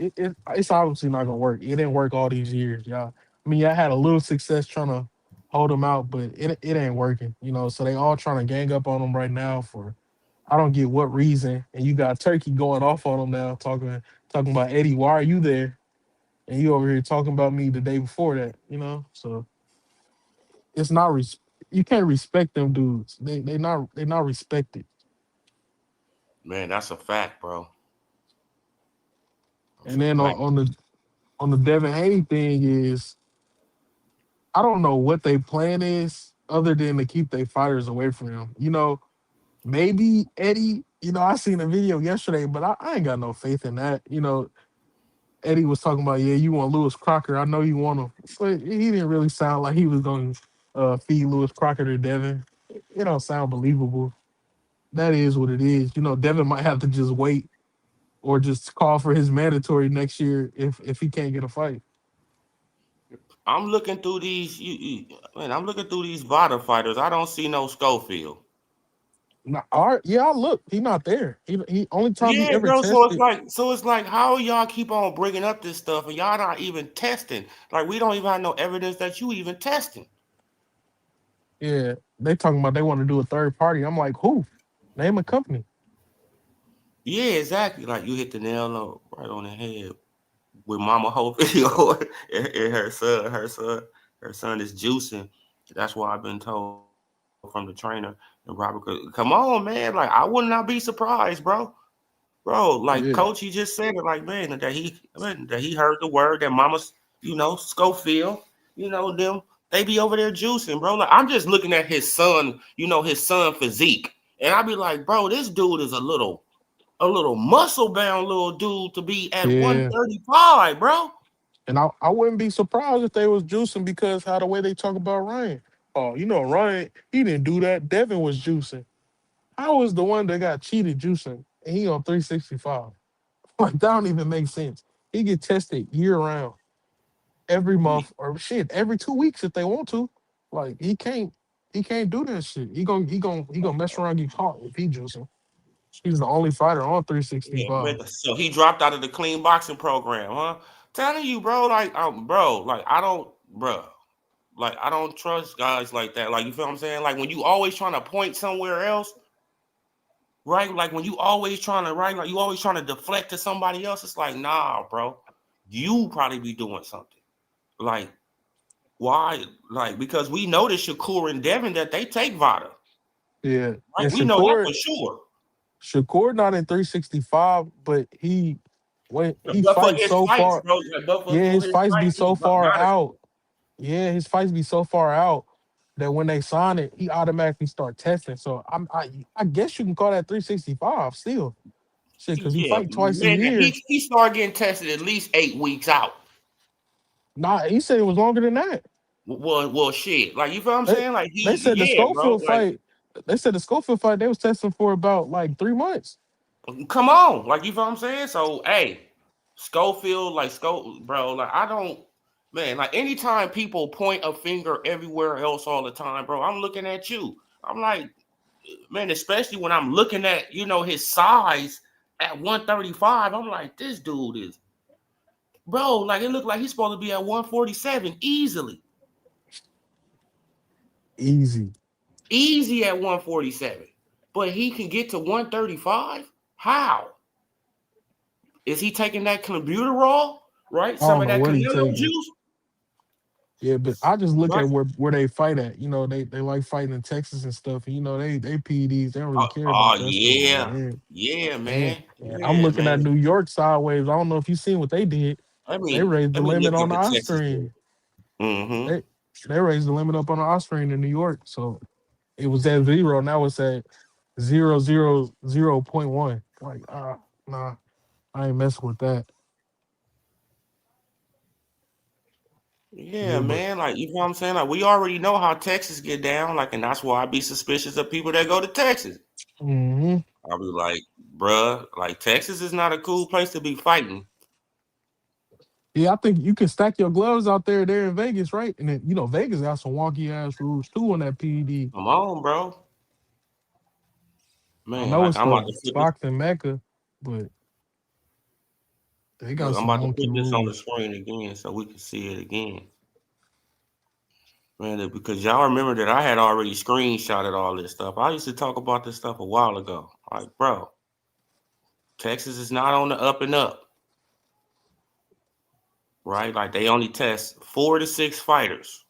it's obviously not gonna work. It didn't work all these years, y'all. I mean, I had a little success trying to hold him out, but it ain't working. So they all trying to gang up on him right now for I don't get what reason. And you got Turkey going off on him now, talking about Eddie. Why are you there? And you over here talking about me the day before that. So it's not you can't respect them dudes. They not respected. Man, that's a fact, bro. That's And a then fact. on the Devin Haney thing is I don't know what their plan is other than to keep their fighters away from him. Maybe Eddie. I seen a video yesterday, but I ain't got no faith in that. Eddie was talking about, yeah, you want Lewis Crocker. I know you want him, but he didn't really sound like he was going to feed Lewis Crocker to Devin. It don't sound believable. That is what it is. Devin might have to just wait or just call for his mandatory next year if he can't get a fight. I'm looking through these man, I'm looking through these Vada fighters. I don't see no Schofield. Now, all right, yeah, look, he not there. He only time he Yeah, ever bro. tested. So it's like, how y'all keep on bringing up this stuff and y'all not even testing? Like, we don't even have no evidence that you even testing. Yeah, they talking about they want to do a third party. I'm like, who? Name a company. Yeah, exactly. Like, you hit the nail right on the head with Mama Hope video and her son is juicing. That's what I've been told from the trainer. And Robert, come on, man. Like, I would not be surprised, bro. Like, coach, he Yeah, just said it. Like, that he heard the word that Mama's, Schofield, them. They be over there juicing, bro. Like, I'm just looking at his son, his son physique, and I be like, bro, this dude is a little muscle bound little dude to be at yeah. 135, bro. And I wouldn't be surprised if they was juicing because how the way they talk about Ryan. Oh, Ryan, he didn't do that. Devin was juicing. I was the one that got cheated juicing, and he on 365. Like that don't even make sense. He get tested year round, every month or shit, every 2 weeks if they want to. Like he can't do that shit. He gonna mess around and get caught if he juicing. He's the only fighter on Yeah, 365. man. So he dropped out of the clean boxing program, huh? Telling you, bro. Like, bro. Like, I don't, bro. Like, I don't trust guys like that. Like, you feel what I'm saying? Like, when you always trying to point somewhere else, right? Like, when you always trying to, right? Like, you always trying to deflect to somebody else. It's like, nah, bro. You probably be doing something. Like, why? Like, because we noticed Shakur and Devin that they take Vada, Yeah, right? and We know that Shakur for sure. Shakur not in 365, but he But for fights his so fights, far. bro. Like, but Yeah, for his his fights be fights, so he far got it. out. Yeah, his fights be so far out that when they sign it, he automatically start testing. So I guess you can call that 365 still. Shit, because he Yeah, fight twice a man. He year. he started getting tested at least 8 weeks out. Nah, he said it was longer than that. Well, shit. Like, you feel what I'm They saying? Like, they said the yeah, bro. Schofield Like, fight. They said the Schofield fight. They was testing for about like 3 months. come on. Like, you feel what I'm saying? So, hey, Schofield, like, bro. Like, I don't, man. Like, anytime people point a finger everywhere else all the time, bro, I'm looking at you. I'm like, man, especially when I'm looking at, his size at 135. I'm like, this dude is, bro. Like, it looked like he's supposed to be at 147 easily. Easy. Easy at 147. But he can get to 135? How? is he taking that clenbuterol? Right, I some don't of know that what he Canelo taking. juice. Yeah, but I just look Right. at where they fight at. You know, they like fighting in Texas and stuff. And, you know, they PEDs. They don't really Oh, care oh about that stuff over yeah, there. yeah, And man, I'm yeah, looking man. at New York sideways. I don't know if you seen what they did. They raised the Let me limit look on up the the Texas. Osprey. Mm-hmm. They they raised the limit up on the Osprey in New York. So it was at 0. Now it's at 0.1. Like, nah, I ain't messing with that. Yeah, Yeah, but man. Like, you know what I'm saying? Like, we already know how Texas get down. Like, and that's why I be suspicious of people that go to Texas. hmm I'll be like, bruh, like Texas is not a cool place to be fighting. yeah, I think you can stack your gloves out there in Vegas, right? And then Vegas got some wonky ass rules too on that PED. Come on, bro. I Man, know like it's I'm the about to put this. boxing mecca, but they got Look, I'm some about to wonky put this on the rules. screen again so we can see it again. Man, because y'all remember that I had already screenshotted all this stuff. I used to talk about this stuff a while ago. Like, bro, Texas is not on the up and up, right? Like they only test 4 to 6 fighters.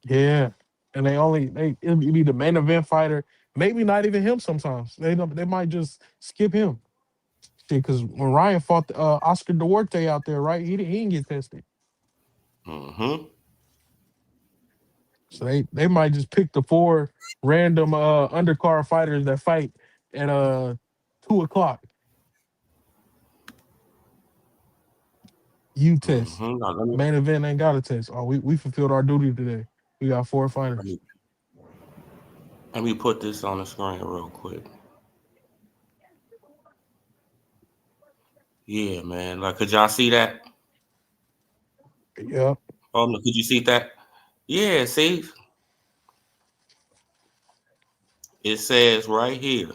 Yeah, and it'll be the main event fighter. Maybe not even him. Sometimes they might just skip him. Shit, because when Ryan fought Oscar Duarte out there, right? He didn't get tested, Mm-hmm. so they might just pick the 4 random undercard fighters that fight at 2 o'clock. You test. Mm-hmm. Now, let me Main event ain't got a test. Oh, we fulfilled our duty today. We got 4 let fighters. me let me put this on the screen real quick. Yeah, man. Like, could y'all see that? Yep. Oh no, could you see that? Yeah, see, it says right here.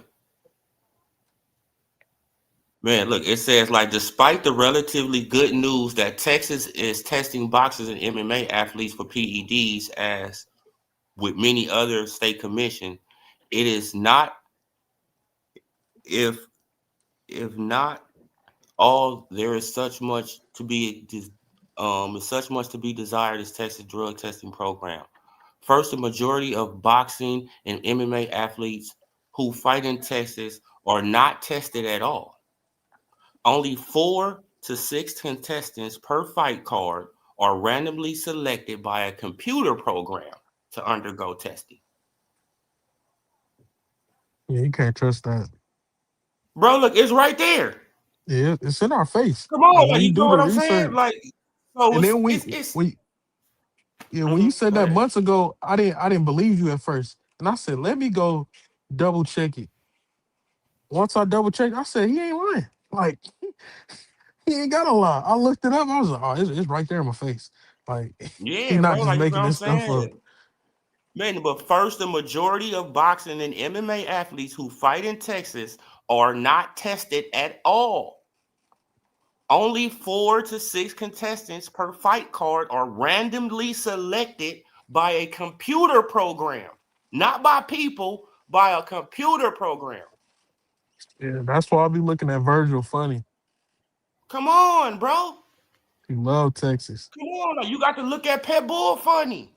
Man, look, it says like despite the relatively good news that Texas is testing boxers and MMA athletes for PEDs as with many other state commission, it is not if if not all there is such much to be is such much to be desired as Texas drug testing program. First, the majority of boxing and MMA athletes who fight in Texas are not tested at all. Only 4 to 6 contestants per fight card are randomly selected by a computer program to undergo testing. Yeah, you can't trust that. Bro, look, it's right there. Yeah, it's in our face. Come Like on, when like you you do know the what I'm saying? research, Like, so and then it's when yeah, when you mm-hmm. said Go that ahead. months ago, I didn't believe you at first, and I said, let me go double check it. Once I double checked, I said he ain't lying. Like he ain't got a lie. I looked it up. I was like, oh, it's right there in my face. Like he Yeah, not bro, just like you know making what I'm this stuff up. saying? Man, but first, the majority of boxing and MMA athletes who fight in Texas are not tested at all. Only 4 to 6 contestants per fight card are randomly selected by a computer program, not by people, by a computer program. Yeah, that's why I be looking at Virgil funny. Come on, bro. He love Texas. Come on. You got to look at Pet Bull funny.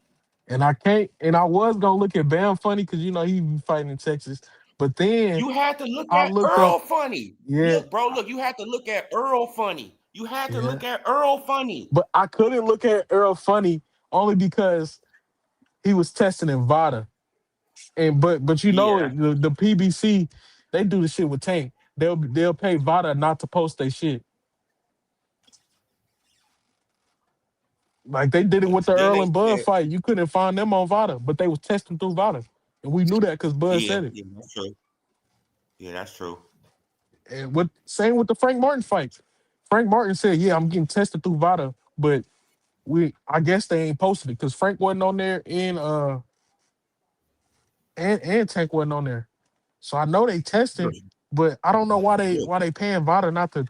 And I can't and I was gonna look at Bam funny because he be fighting in Texas. But then You had to look I at looked up, Earl funny. yeah, Look, bro, look, you had to look at Earl funny. You had to yeah. look at Earl funny. But I couldn't look at Earl funny only because he was testing in Vada. And but Yeah, the PBC, they do the shit with Tank. They'll pay Vada not to post their shit. Like they did it with the then Earl they and Bud said, fight. You couldn't find them on Vada, but they was testing through Vada. And we knew that because Bud yeah, said it. yeah, that's true. Yeah, that's true. And what same with the Frank Martin fight. Frank Martin said, yeah, I'm getting tested through Vada, but I guess they ain't posted it because Frank wasn't on there and Tank wasn't on there. So I know they testing, but I don't know Yeah. why they paying Vada not to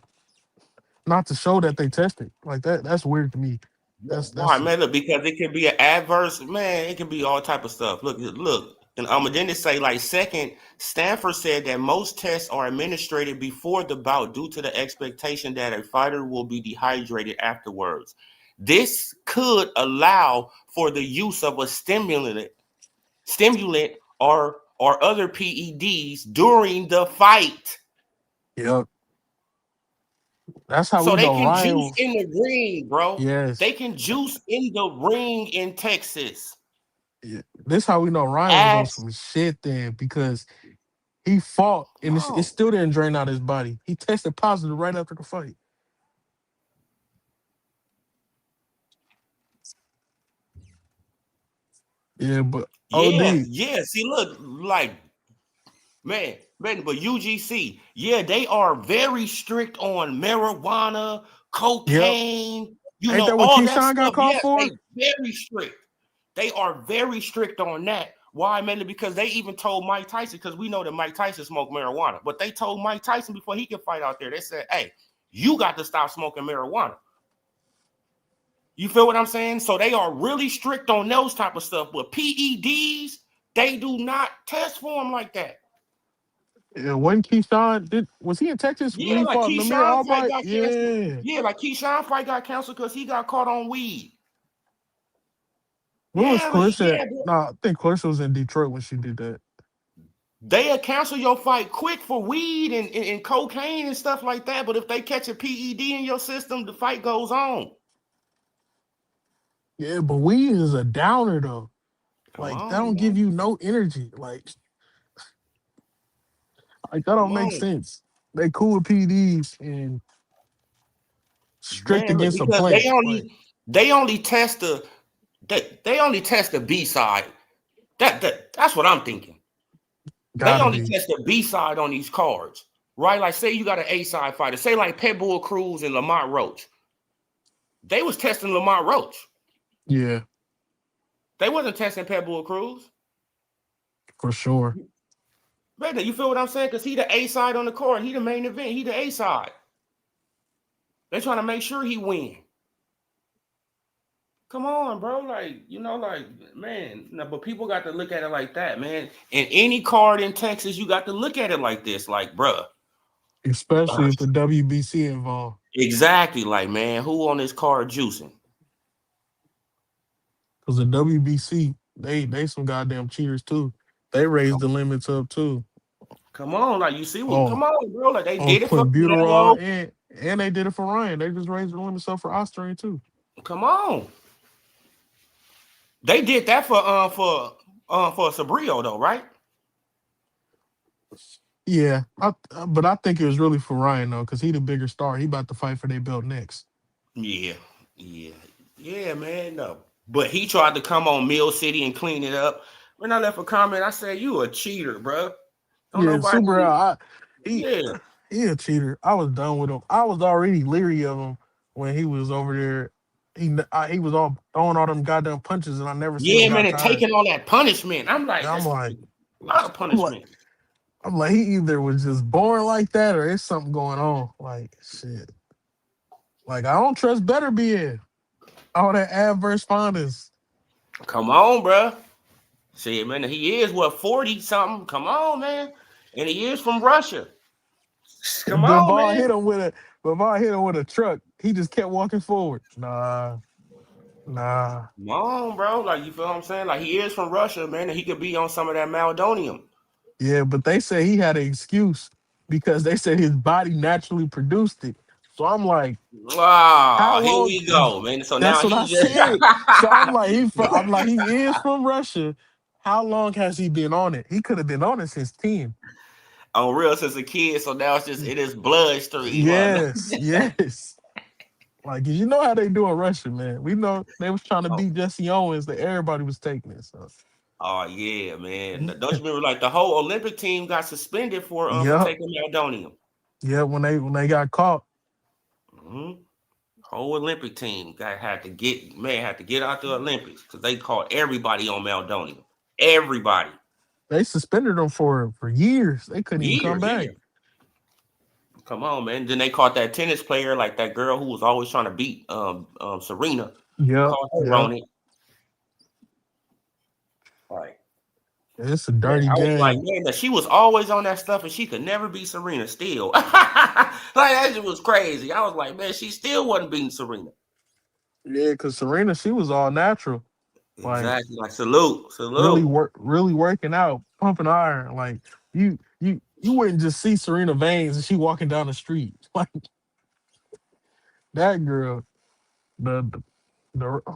show that they tested. Like that's weird to me. Yeah. That's Why, man? Look, because it can be an adverse, man. It can be all type of stuff. Look, look. And then it say like second, Stanford said that most tests are administered before the bout due to the expectation that a fighter will be dehydrated afterwards. This could allow for the use of a stimulant or other PEDs during the fight. Yep. That's how So we they know can Ryan. juice in the ring, bro. They Yes. can juice in the ring in Texas. Yeah. This how we know Ryan was on Ask, some shit then because he fought come and it on. still didn't drain out his body. He tested positive right after the fight. Yeah, but Yeah, OD. yeah. See, look, like man, but UGC, yeah, they are very strict on marijuana, Yep. cocaine, Ain't that what all that Keyshawn got stuff. called Yes, they for? very strict. They are very strict on that. Why? Mainly because they even told Mike Tyson, because we know that Mike Tyson smoked marijuana, but they told Mike Tyson before he could fight out there, they said, hey, you got to stop smoking marijuana. You feel what I'm saying? So they are really strict on those type of stuff. But PEDs, they do not test for them like that. Yeah, when Keyshawn did was he in Texas when Yeah, he like fought Namir Keyshawn fight Albright? got canceled. Yeah. Yeah, like Keyshawn fight got canceled because he got caught on weed. Where was Yeah, but Clarissa at? yeah, bro. Nah, I think Clarissa was in Detroit when she did that. They'll cancel your fight quick for weed and cocaine and stuff like that. But if they catch a PED in your system, the fight goes on. Yeah, but weed is a downer though. Come Like that on, don't give man. you no energy. Like that Come don't make on. sense. They cool with PDs and strict Man, look, against a because plant. Like they only test they only test the B side. That's what I'm thinking. They gotta only be. test the B side on these cards, right? Like, say you got an A side fighter, say like Pitbull Cruz and Lamont Roach. They was testing Lamont Roach. Yeah, They wasn't testing Pitbull Cruz. for sure. Brother, you feel what I'm saying? Because he the A side on the card. He the main event. He the A side. They trying to make sure he win. Come on, bro. Like, like, man, no, but people got to look at it like that, man. And any card in Texas, you got to look at it like this, like, bruh. Especially if the WBC involved. Exactly, like, man, who on this card juicing? Because the WBC, they some goddamn cheaters too. They raised the limits up too. Come on, like you see what? Oh, Come on, bro. Like they on did it for clenbuterol Canelo. and they did it for Ryan. They just raised the limits up for Osterine too. Come on, they did that for Sabrio though, right? Yeah, but I think it was really for Ryan though, because he the bigger star. He about to fight for their belt next. Yeah, yeah, yeah, man. No, but he tried to come on Mill City and clean it up. When I left a comment, I said, "You a cheater, bro. Don't Yeah, Super. nobody." He Yeah, he a cheater. I was done with him. I was already leery of him when he was over there. He was all throwing all them goddamn punches, and I never seen him yeah, man. got And tired. taking all that punishment, I'm And like, I'm that's a like, lot of I'm like, punishment. I'm like, he either was just born like that or it's something going on. Like shit. Like I don't trust Better being all that adverse findings. Come on, bro. See, man, he is what 40 something. Come on, man. And he is from Russia. Come on, Bivol man. hit him with a Bivol hit him with a truck. He just kept walking forward. Nah, nah. Come on, bro. Like, you feel what I'm saying? Like, he is from Russia, man, and he could be on some of that Maldonium. Yeah, but they say he had an excuse because they said his body naturally produced it. So I'm like, how Ah, here long? we go, man. So now That's what I he just said. So I'm like, I'm like, he is from Russia. How long has he been on it? He could have been on it since 10. on real since a kid. So now it's just in his bloodstream. Yes, yes. Like, you know how they do in Russia, man. We know they was trying to Oh, beat Jesse Owens, that everybody was taking it. So, oh, yeah, man. Don't you remember like the whole Olympic team got suspended for yep, taking Maldonium? yeah. When they got caught, Mm-hmm. Whole Olympic team had to get out the Olympics because they caught everybody on Maldonium. Everybody. they suspended them for years. They couldn't even come Years, back. yeah. Come on, man. Then they caught that tennis player, like that girl who was always trying to beat Serena. Yep, Caught her yep. on it. Right. It's a Man, dirty I was like, game. man, that she was always on that stuff and she could never beat Serena still. Like that shit was crazy. I was like, man, she still wasn't beating Serena. Yeah, because Serena, she was all natural. Like Exactly. Like salute, really salute. really working out, pumping iron. Like you wouldn't just see Serena Veins and she walking down the street. Like that girl, the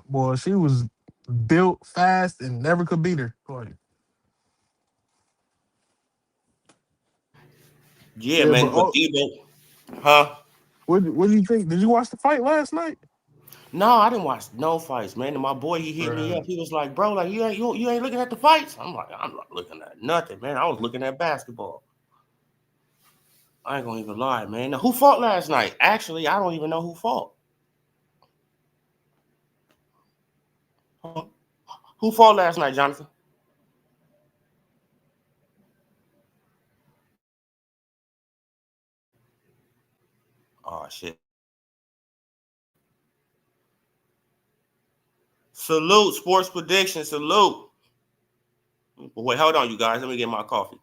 boy, she was built fast and never could beat her. Like, Yeah, yeah, but man. But oh, Deebo, huh? what do you think? Did you watch the fight last night? No, I didn't watch no fights, man. And my boy, he hit me up. Bruh. He was like, bro, like you ain't looking at the fights. I'm like, I'm not looking at nothing, man. I was looking at basketball. I ain't gonna even lie, man. Now, who fought last night? Actually, I don't even know who fought. Huh? Who fought last night, Jonathan? Oh shit. Salute, sports prediction, salute. Wait, hold on, you guys. Let me get my coffee.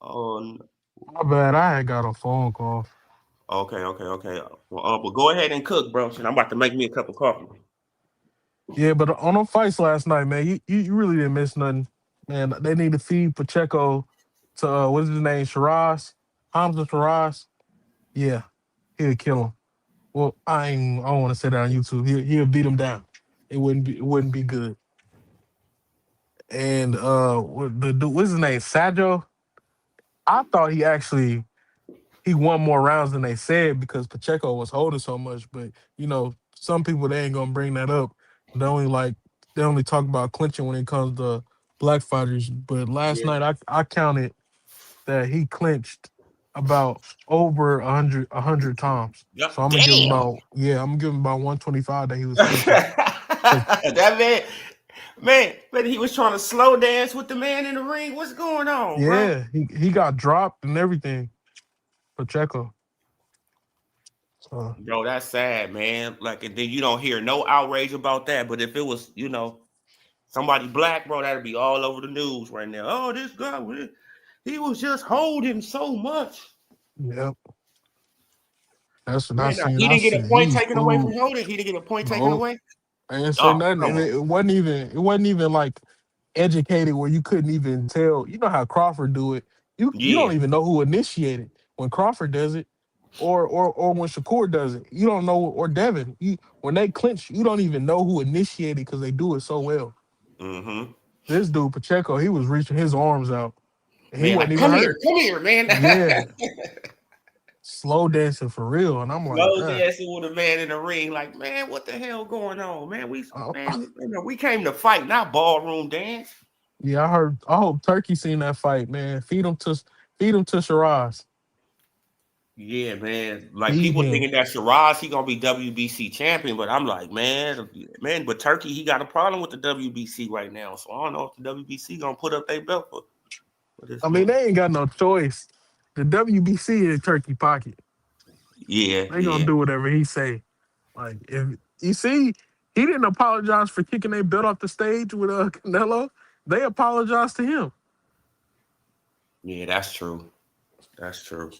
Oh, My bad. I had got a phone call. okay, okay, okay. But go ahead and cook, bro. Shit, I'm about to make me a cup of coffee. Yeah, but on them fights last night, man, you really didn't miss nothing. Man, they need to feed Pacheco to what is his name? Shiraz? Hamza Shiraz. Yeah, he'll kill him. Well, I don't want to say that on YouTube. He'll beat him down. It wouldn't be good. And what's his name? Sajo? I thought he won more rounds than they said because Pacheco was holding so much. But some people they ain't gonna bring that up. They only talk about clinching when it comes to black fighters. But last Yeah. night I counted that he clinched about over a hundred times. Yep. So I'm gonna give him Damn. about 125 that he was clinching. Cause That man, he was trying to slow dance with the man in the ring. What's going on, bro? yeah, he got dropped and everything. Pacheco. So Bro, that's sad, man. Like, and then you don't hear no outrage about that. But if it was, somebody black, bro, that'd be all over the news right now. Oh, this guy, he was just holding so much. yeah, that's what I Man, now, seen. he I didn't get a said point he taken away from fooled. holding. He didn't get a point taken No, away. I didn't say Oh, nothing. come And on. it wasn't even like educated where you couldn't even tell. You know how Crawford do it. You Yeah. don't even know who initiated when Crawford does it, or when Shakur does it. You don't know, or Devin. When they clinch, you don't even know who initiated because they do it so well. Mm-hmm. This dude Pacheco, he was reaching his arms out, and he Man, wasn't like, even hurt. come here, man. Yeah, slow dancing for real. And I'm like, Slow dancing with a man in the ring, like, man, what the hell going on, man? uh, We came to fight, not ballroom dance. yeah, I heard. I hope Turkey seen that fight, man. Feed him to Shiraz. Yeah, man. Like Feed people him. thinking that Shiraz, he gonna be WBC champion, but I'm like, man, but Turkey, he got a problem with the WBC right now. So I don't know if the WBC gonna put up their belt for this I mean, man. they ain't got no choice. The WBC in Turkey pocket. Yeah, They gonna yeah, do whatever he say. Like if you see, he didn't apologize for kicking their belt off the stage with Canelo. They apologized to him. yeah. That's true. That's true.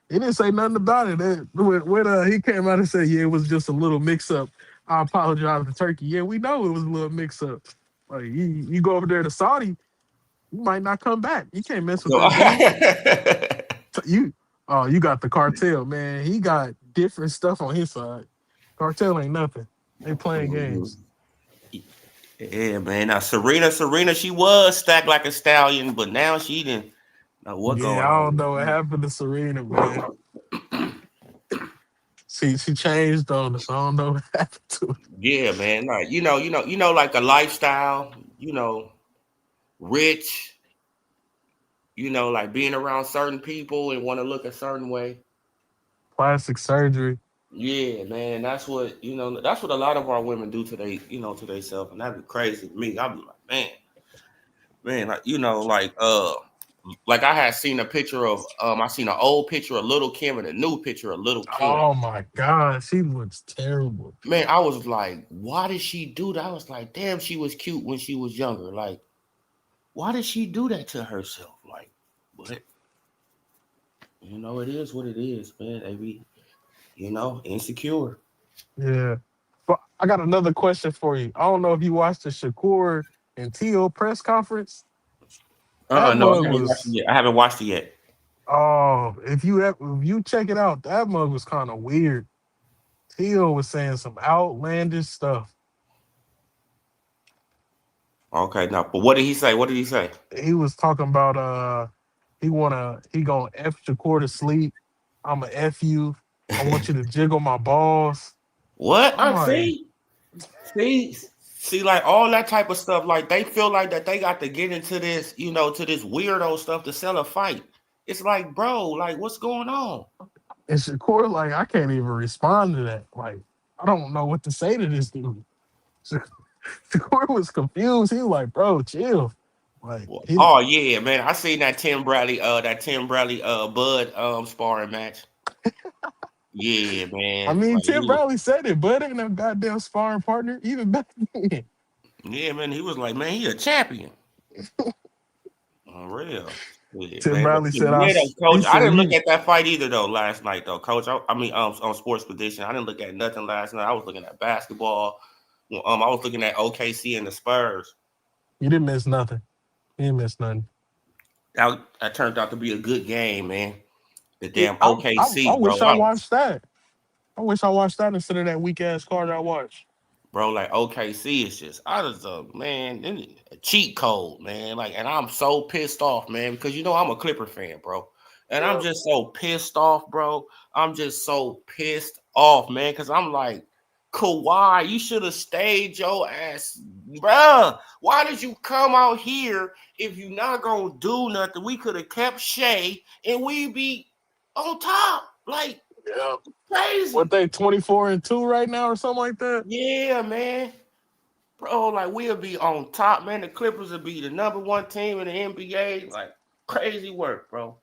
He didn't say nothing about it. When he came out and said, "Yeah, it was just a little mix up." I apologize to Turkey. Yeah, we know it was a little mix up. Like you go over there to Saudi, you might not come back. You can't mess with So, that dude. You you got the cartel, man. He got different stuff on his side. Cartel ain't nothing. They playing Mhm. games. Yeah, man. Now Serena, she was stacked like a stallion, but now she didn't know what Yeah, going I on don't with know what her. happened to Serena, man. She changed on us. I don't know what happened to her. Yeah, man. Like like a lifestyle, rich, like being around certain people and want to look a certain way. Plastic surgery. Yeah, man. That's what a lot of our women do today, to themselves, and that'd be crazy to me. I'd be like, man. Man, like I had seen a picture of I seen an old picture of little Kim and a new picture of little Kim. Oh my God, she looks terrible. Man, I was like, why did she do that? I was like, damn, she was cute when she was younger. Like, why did she do that to herself? Like, but it is what it is, man. They be, insecure. Yeah. But I got another question for you. I don't know if you watched the Shakur and Tio press conference. That No, I mug haven't watched it was yet. I haven't watched it yet. if you check it out, that mug was kind of weird. Tio was saying some outlandish stuff. Okay, no, but what did he say? What did he say? He was talking about he gonna F Shakur to sleep. I'ma F you. I want you to jiggle my balls. What? I'm like, See, see, like all that type of stuff. Like they feel like that they got to get into this, to this weirdo stuff to sell a fight. It's like, bro, like what's going on? and Shakur, like, I can't even respond to that. Like, I don't know what to say to this dude. Shakur was confused. He was like, bro, chill. Like he Oh yeah, man. I seen that Tim Bradley Bud sparring match. Yeah, I man. mean, Like Tim Bradley said it, but ain't no goddamn sparring partner, even back then. yeah, man. He was like, man, he a champion. On real. Yeah, Tim man. But Bradley said yeah, though, he coach. I said didn't look he at that fight either though last night though, coach. I mean, on Sports Prediction, I didn't look at nothing last night. I was looking at basketball. I was looking at OKC and the Spurs. you didn't miss nothing. You didn't miss nothing. That turned out to be a good game, man. The damn I OKC, bro. wish I watched that. I wish I watched that instead of that weak ass card I watched. Bro, like OKC is just I just man, a cheat code, man. Like, and I'm so pissed off, man, because I'm a Clipper fan, bro. And I'm Yeah. just so pissed off, bro. I'm just so pissed off, man, because I'm like, Kawhi, you should have stayed your ass, bro. Why did you come out here if you're not gonna do nothing? We could have kept Shea and we'd be on top. Like Yeah. What crazy. they 24-2 right now or something like that? Yeah, man. Bro, like we'll be on top, man. The Clippers will be the number one team in the NBA. Like crazy work, bro.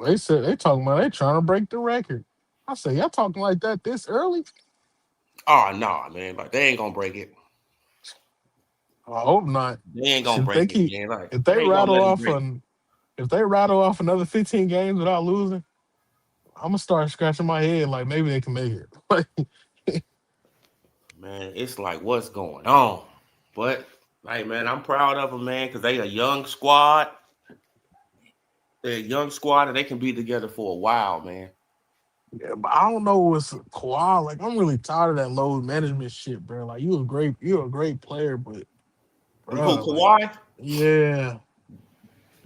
They said they talking about they trying to break the record. I say y'all talking like that this early? Oh nah, man. Like they ain't gonna break it. I hope not. They ain't gonna Shit, break it, man. Like if they they ain't gonna rattle let it off break. another 15 games without losing, I'm gonna start scratching my head like maybe they can make it. Like, Man, it's like what's going on? But like, man, I'm proud of them, man, because they a young squad. They're a young squad and they can be together for a while, man. yeah, but I don't know what's Kawhi. Like I'm really tired of that load management shit, bro. Like you're a great player, but Who bro, like Kawhi? yeah,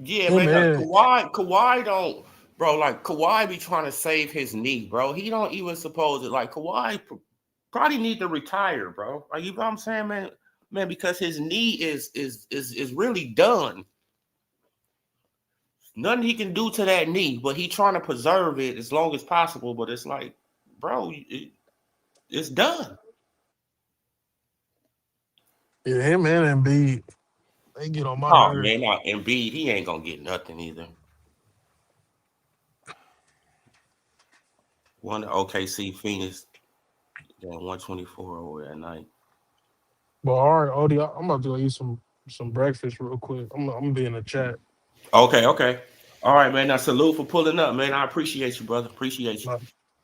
Yeah, him man. Like, and Kawhi don't, bro. Like Kawhi be trying to save his knee, bro. He don't even suppose it. Like Kawhi probably need to retire, bro. Like you know what I'm saying, man. Man, because his knee is really done. Nothing he can do to that knee, but he trying to preserve it as long as possible. But it's like, bro, it's done. him and Embiid, they get on my Oh nerves. man, now Embiid, he ain't gonna get nothing either. One OKC Phoenix, then 124 over that night. But all right, Odie, I'm about to go eat some breakfast real quick. I'm gonna be in the chat. Okay, okay. All right, man. Now salute for pulling up, man. I appreciate you, brother. Appreciate you. I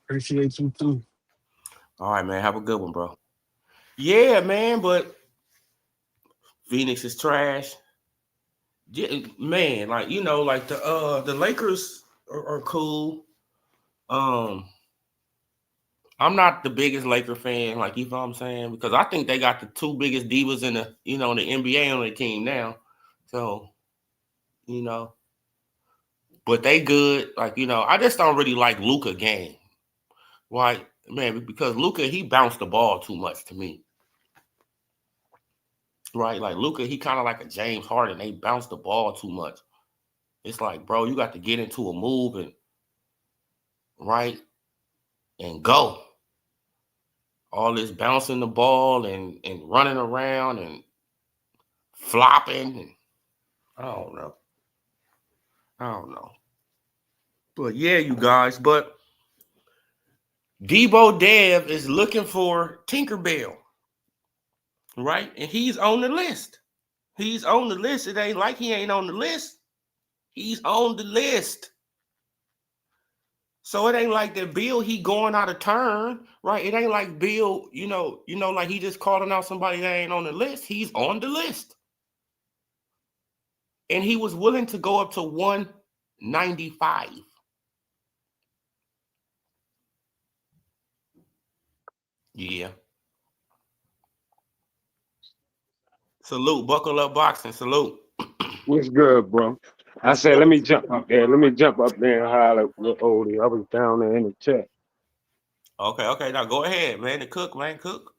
appreciate you too. All right, man. Have a good one, bro. Yeah, man, but Phoenix is trash. Yeah, man, like like the Lakers are cool. Um, I'm not the biggest Laker fan, like you know what I'm saying, because I think they got the two biggest divas in the NBA on their team now. So, you know, but they good. Like, I just don't really like Luka game. Right, man, because Luka, he bounced the ball too much to me. Right, like Luka, he kind of like a James Harden. They bounce the ball too much. It's like, bro, you got to get into a move and right and go. All this bouncing the ball and running around and flopping. I don't know. I don't know. But yeah, you guys. But Deebo Dev is looking for Tinkerbell, right? And he's on the list. He's on the list. It ain't like he ain't on the list. He's on the list. So it ain't like that Bill, he going out of turn, right? It ain't like Bill, like he just calling out somebody that ain't on the list. He's on the list. And he was willing to go up to 195. Yeah. Salute. Buckle up boxing. Salute. What's good, bro? I What's said, let good? me jump up there. Let me jump up there and holler with Odie. I was down there in the chat. Okay. Now go ahead, man. The cook, man. Cook.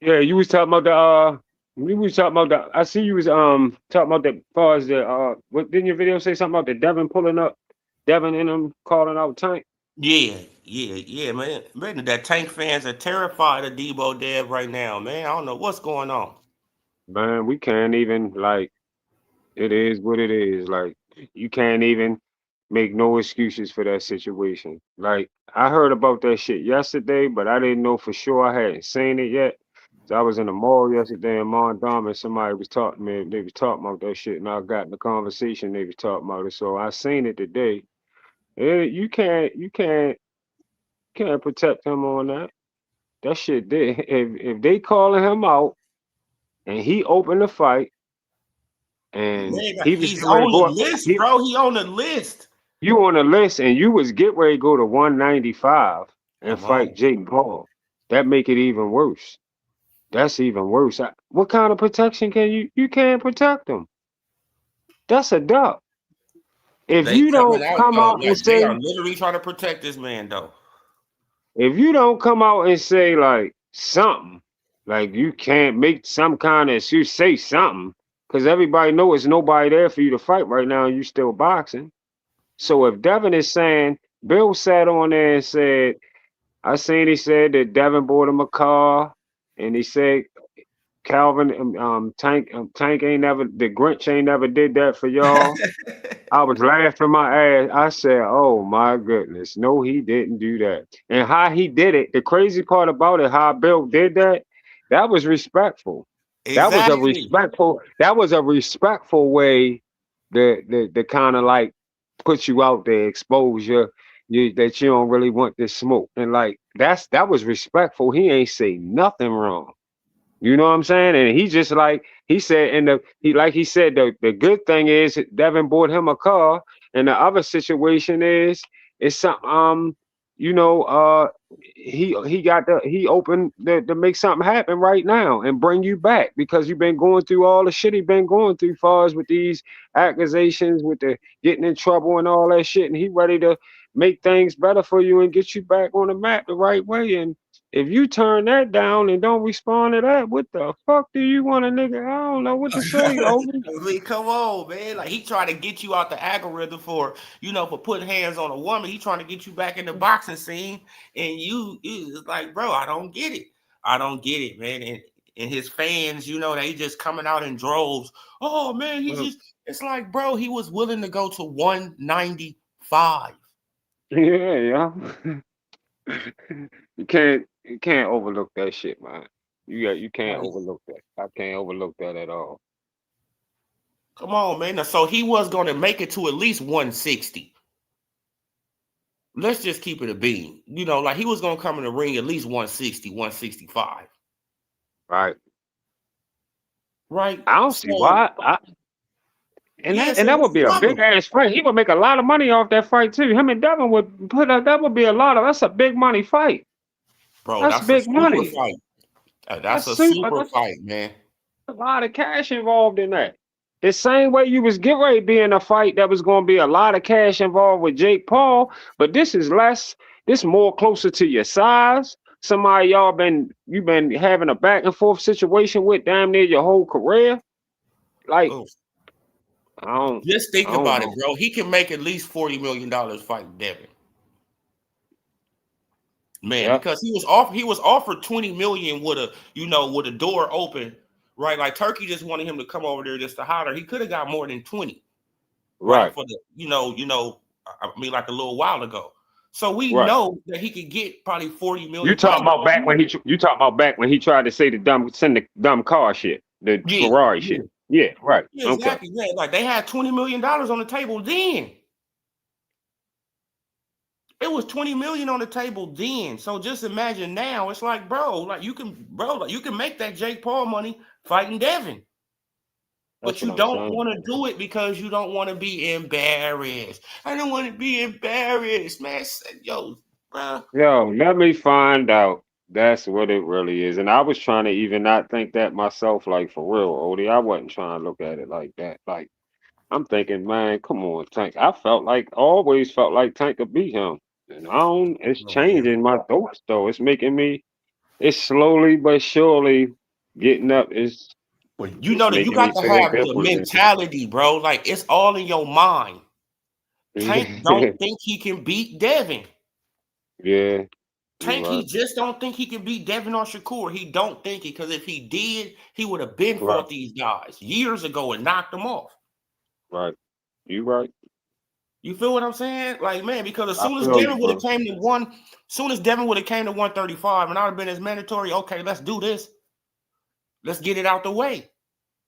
Yeah, you was talking about we was talking about I see you was talking about the far as the what didn't your video say something about the Devin pulling up, Devin and him calling out Tank? Yeah, man. Man, that Tank fans are terrified of Deebo Dev right now, man. I don't know what's going on. Man, we can't even like it is what it is. Like you can't even make no excuses for that situation. Like I heard about that shit yesterday, but I didn't know for sure. I hadn't seen it yet. So I was in the mall yesterday in Mondom and somebody was talking to me. They was talking about that shit, and I got in the conversation. They was talking about it, so I seen it today. You can't protect him on that. That shit did. If they calling him out and he opened the fight and Man, he was he's getting ready to on go the up, list, bro. He on the list. you on the list and you was get ready to go to 195 and Come fight on. Jake Paul. That make it even worse. That's even worse. What kind of protection can you can't protect them? That's a duck. If They you coming don't out come though. out and Like they are say, literally trying to protect this man though. if you don't come out and say like something, like you can't make some kind of excuse, say something, because everybody know it's nobody there for you to fight right now and you still boxing. So if Devin is saying, Bill sat on there and said, I seen he said that Devin bought him a car, and he said Calvin Tank ain't never the Grinch ain't never did that for y'all. I was laughing my ass. I said, "Oh my goodness, no, he didn't do that." And how he did it, the crazy part about it, how Bill did that, that was respectful. Exactly. That was a respectful way the kind of like put you out there, expose you that you don't really want this smoke. And like that was respectful. He ain't say nothing wrong. You know what I'm saying? And he just like he said, and he said the good thing is Devin bought him a car, and the other situation is some you know he opened to make something happen right now and bring you back because you've been going through all the shit he been going through far as with these accusations with the getting in trouble and all that shit, and he ready to make things better for you and get you back on the map the right way. And if you turn that down and don't respond to that, what the fuck do you want a nigga? I don't know what to say, I Obi. mean, come on, man. Like he trying to get you out the algorithm for putting hands on a woman. He trying to get you back in the boxing scene, and it's like, bro, I don't get it. I don't get it, man. And his fans, they just coming out in droves. Oh man, Well, it's like, bro, he was willing to go to 195. yeah, yeah. You can't overlook that shit, man. You can't Like, overlook that. I can't overlook that at all. come on, man. So he was going to make it to at least 160. Let's just keep it a bean. Like he was going to come in the ring at least 160, 165. Right. Right? I don't see So, why. And yeah, that so and that what's would the be a big problem? ass fight. He would make a lot of money off that fight too. Him and Devin would that would be a lot of that's a big money fight. Bro, That's that's a big super money. fight. That's That's a super. super That's fight, man. a lot of cash involved in that. The same way you was getting ready to be in a fight that was going to be a lot of cash involved with Jake Paul, but this is less. This more closer to your size. Somebody you've been having a back and forth situation with damn near your whole career. Like Oh, I don't, just I think don't about it, know. bro. He can make at least $40 million fighting Devin. Man, Yeah, because he was offered 20 million with a door open right? Like Turkey just wanted him to come over there just to holler. He could have got more than 20, right? Right. For the, I mean, like a little while ago. So we Right. know that he could get probably 40 You million, talking probably. about back when he tried to say send the dumb car shit, the Yeah, Ferrari yeah, shit. Yeah, right. yeah, Okay. exactly. Yeah, like they had $20 million on the table then. It was 20 million on the table then. So just imagine now. It's like, like you can make that Jake Paul money fighting Devin. That's But what you I'm don't saying. want to do it because you don't want to be embarrassed. I don't want to be embarrassed, man. Yo, bro. Yo, let me find out. That's what it really is. And I was trying to even not think that myself, like for real, Odie. I wasn't trying to look at it like that. Like I'm thinking, man, come on, Tank. Always felt like Tank could beat him. And it's Oh, man. changing my thoughts though. It's slowly but surely getting up. But you It's know that you making me got to feel have the different. mentality, bro. Like it's all in your mind. Tank don't think he can beat Devin. Yeah, you're Tank, he right. just don't think he can beat Devin or Shakur. He don't think it because if he did, he would have been Right, fought these guys years ago and knocked them off. right. You right. You feel what I'm saying? Like, man, because as I soon as feel you, Devin would have bro. came to soon as Devin would have came to 135 and I would have been his mandatory, okay, let's do this. Let's get it out the way.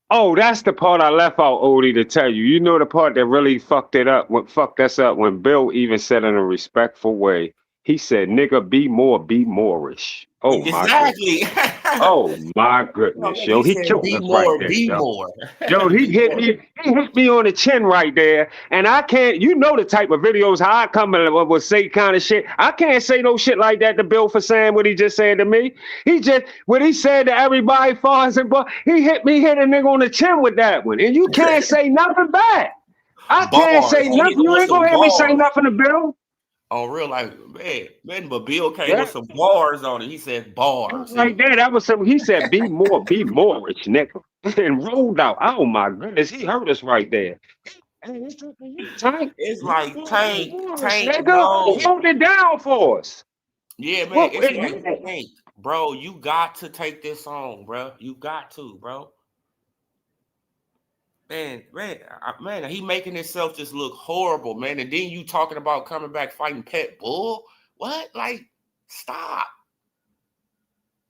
Oh, that's the part I left out, Odie, to tell you. You know the part that really fucked us up when Bill even said in a respectful way, he said, nigga, be moreish. Oh my goodness. Exactly. Oh my Oh, goodness, man, yo. he He said, killed be us right more, there, be yo. more. Yo, Be more. he hit me on the chin right there. And I can't, you know the type of videos how I come and would say kind of shit. I can't say no shit like that to Bill for saying what he just said to me. What he said to everybody, far and he hit a nigga on the chin with that one. And you can't say nothing back. I can't Bars. say He hit nothing. him You with ain't some gonna hear me say bars. nothing to Bill. On real life, man, but Bill came with Yeah. some bars on it. He said bars. Like that. That was some he said, be more rich, nigga. And rolled out. Oh my goodness, he hurt us right there. Hey, it's up to you, Tank. It's Be like more rich, Tank, nigga. no. Hold it down for us. Yeah, man, What it's like Tank, bro. You got to take this on, bro. You got to, bro. Man, he making himself just look horrible, man. And then you talking about coming back fighting Pet Bull? What? Like, stop.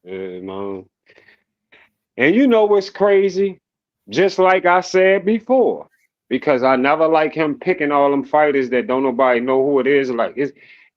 yeah, man. And you know what's crazy? Just like I said before, because I never like him picking all them fighters that don't nobody know who it is.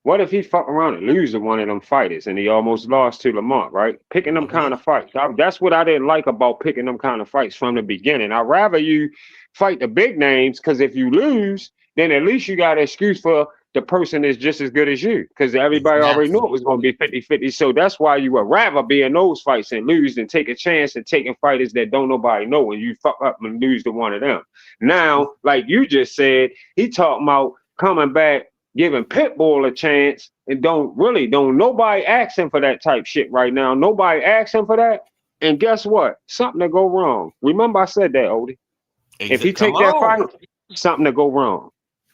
What if he fuck around and lose to one of them fighters and he almost lost to Lamont, right? Picking them kind of fights. That's what I didn't like about picking them kind of fights from the beginning. I'd rather you fight the big names because if you lose, then at least you got an excuse for the person is just as good as you because everybody already knew Exactly. it was going to be 50-50. So that's why you would rather be in those fights and lose than take a chance and taking fighters that don't nobody know and you fuck up and lose to one of them. Now, like you just said, he talking about coming back, giving Pitbull a chance and don't nobody asking for that type shit right now. Nobody asking for that. And guess what? Something to go wrong. Remember I said that, Odie. If he Come take that on. fight, something to go wrong.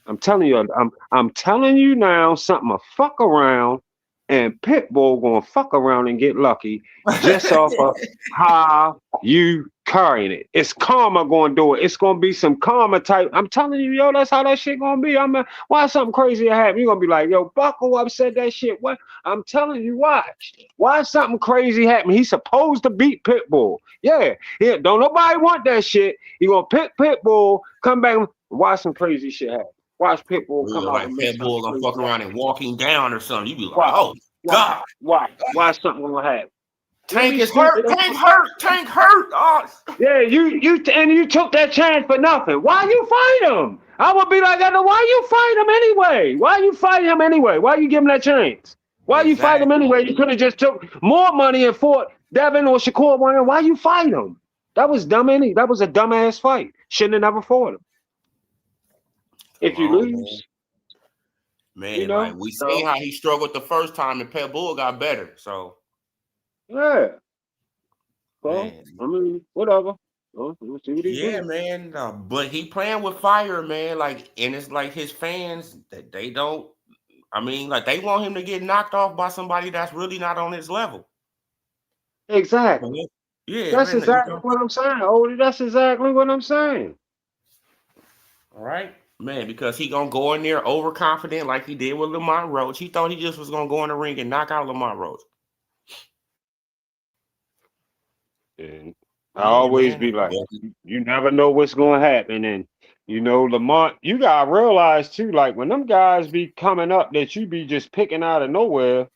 I'm telling you now, something to fuck around, and Pitbull gonna fuck around and get lucky just off of how you carrying it. It's karma gonna do it. It's gonna be some karma type. I'm telling you, yo, that's how that shit gonna be. Why something crazy happen? You're gonna be like, yo, Buckle up said that shit. What? I'm telling you, watch. Why something crazy happen? He's supposed to beat Pitbull. Yeah. Don't nobody want that shit. You gonna pick Pitbull, come back, and watch some crazy shit happen. Watch Pitbull come Real out like and make Pet something Bull gonna crazy fuck around happen. and walking down or something. You be like, Watch, oh watch, God. watch something gonna happen. You Tank be is hurt. stupid. Tank hurt. Oh. Yeah, you took that chance for nothing. Why you fight him? I would be like, why you fight him anyway? Why you fight him anyway? Why you give him that chance? Why you fight him Exactly. anyway? You could have just took more money and fought Devin or Shakur one. Why you fight him? That was dumb. That was a dumbass fight. Shouldn't have never fought him. Come If you on, man. lose, Man, like we seen So how he struggled the first time and Pet Bull got better. So yeah. So man. I mean, whatever. We'll see what he Yeah, do. man. But he playing with fire, man. Like, and it's like his fans that they don't. I mean, like they want him to get knocked off by somebody that's really not on his level. Exactly. Yeah, That's man. exactly what I'm saying, Odie. That's exactly what I'm saying. All right, man, because he gonna go in there overconfident like he did with Lamont Roach. He thought he just was gonna go in the ring and knock out Lamont Roach. And I Yeah, always man. be like, Well, you never know what's going to happen. And, Lamont, you got to realize too, like when them guys be coming up that you be just picking out of nowhere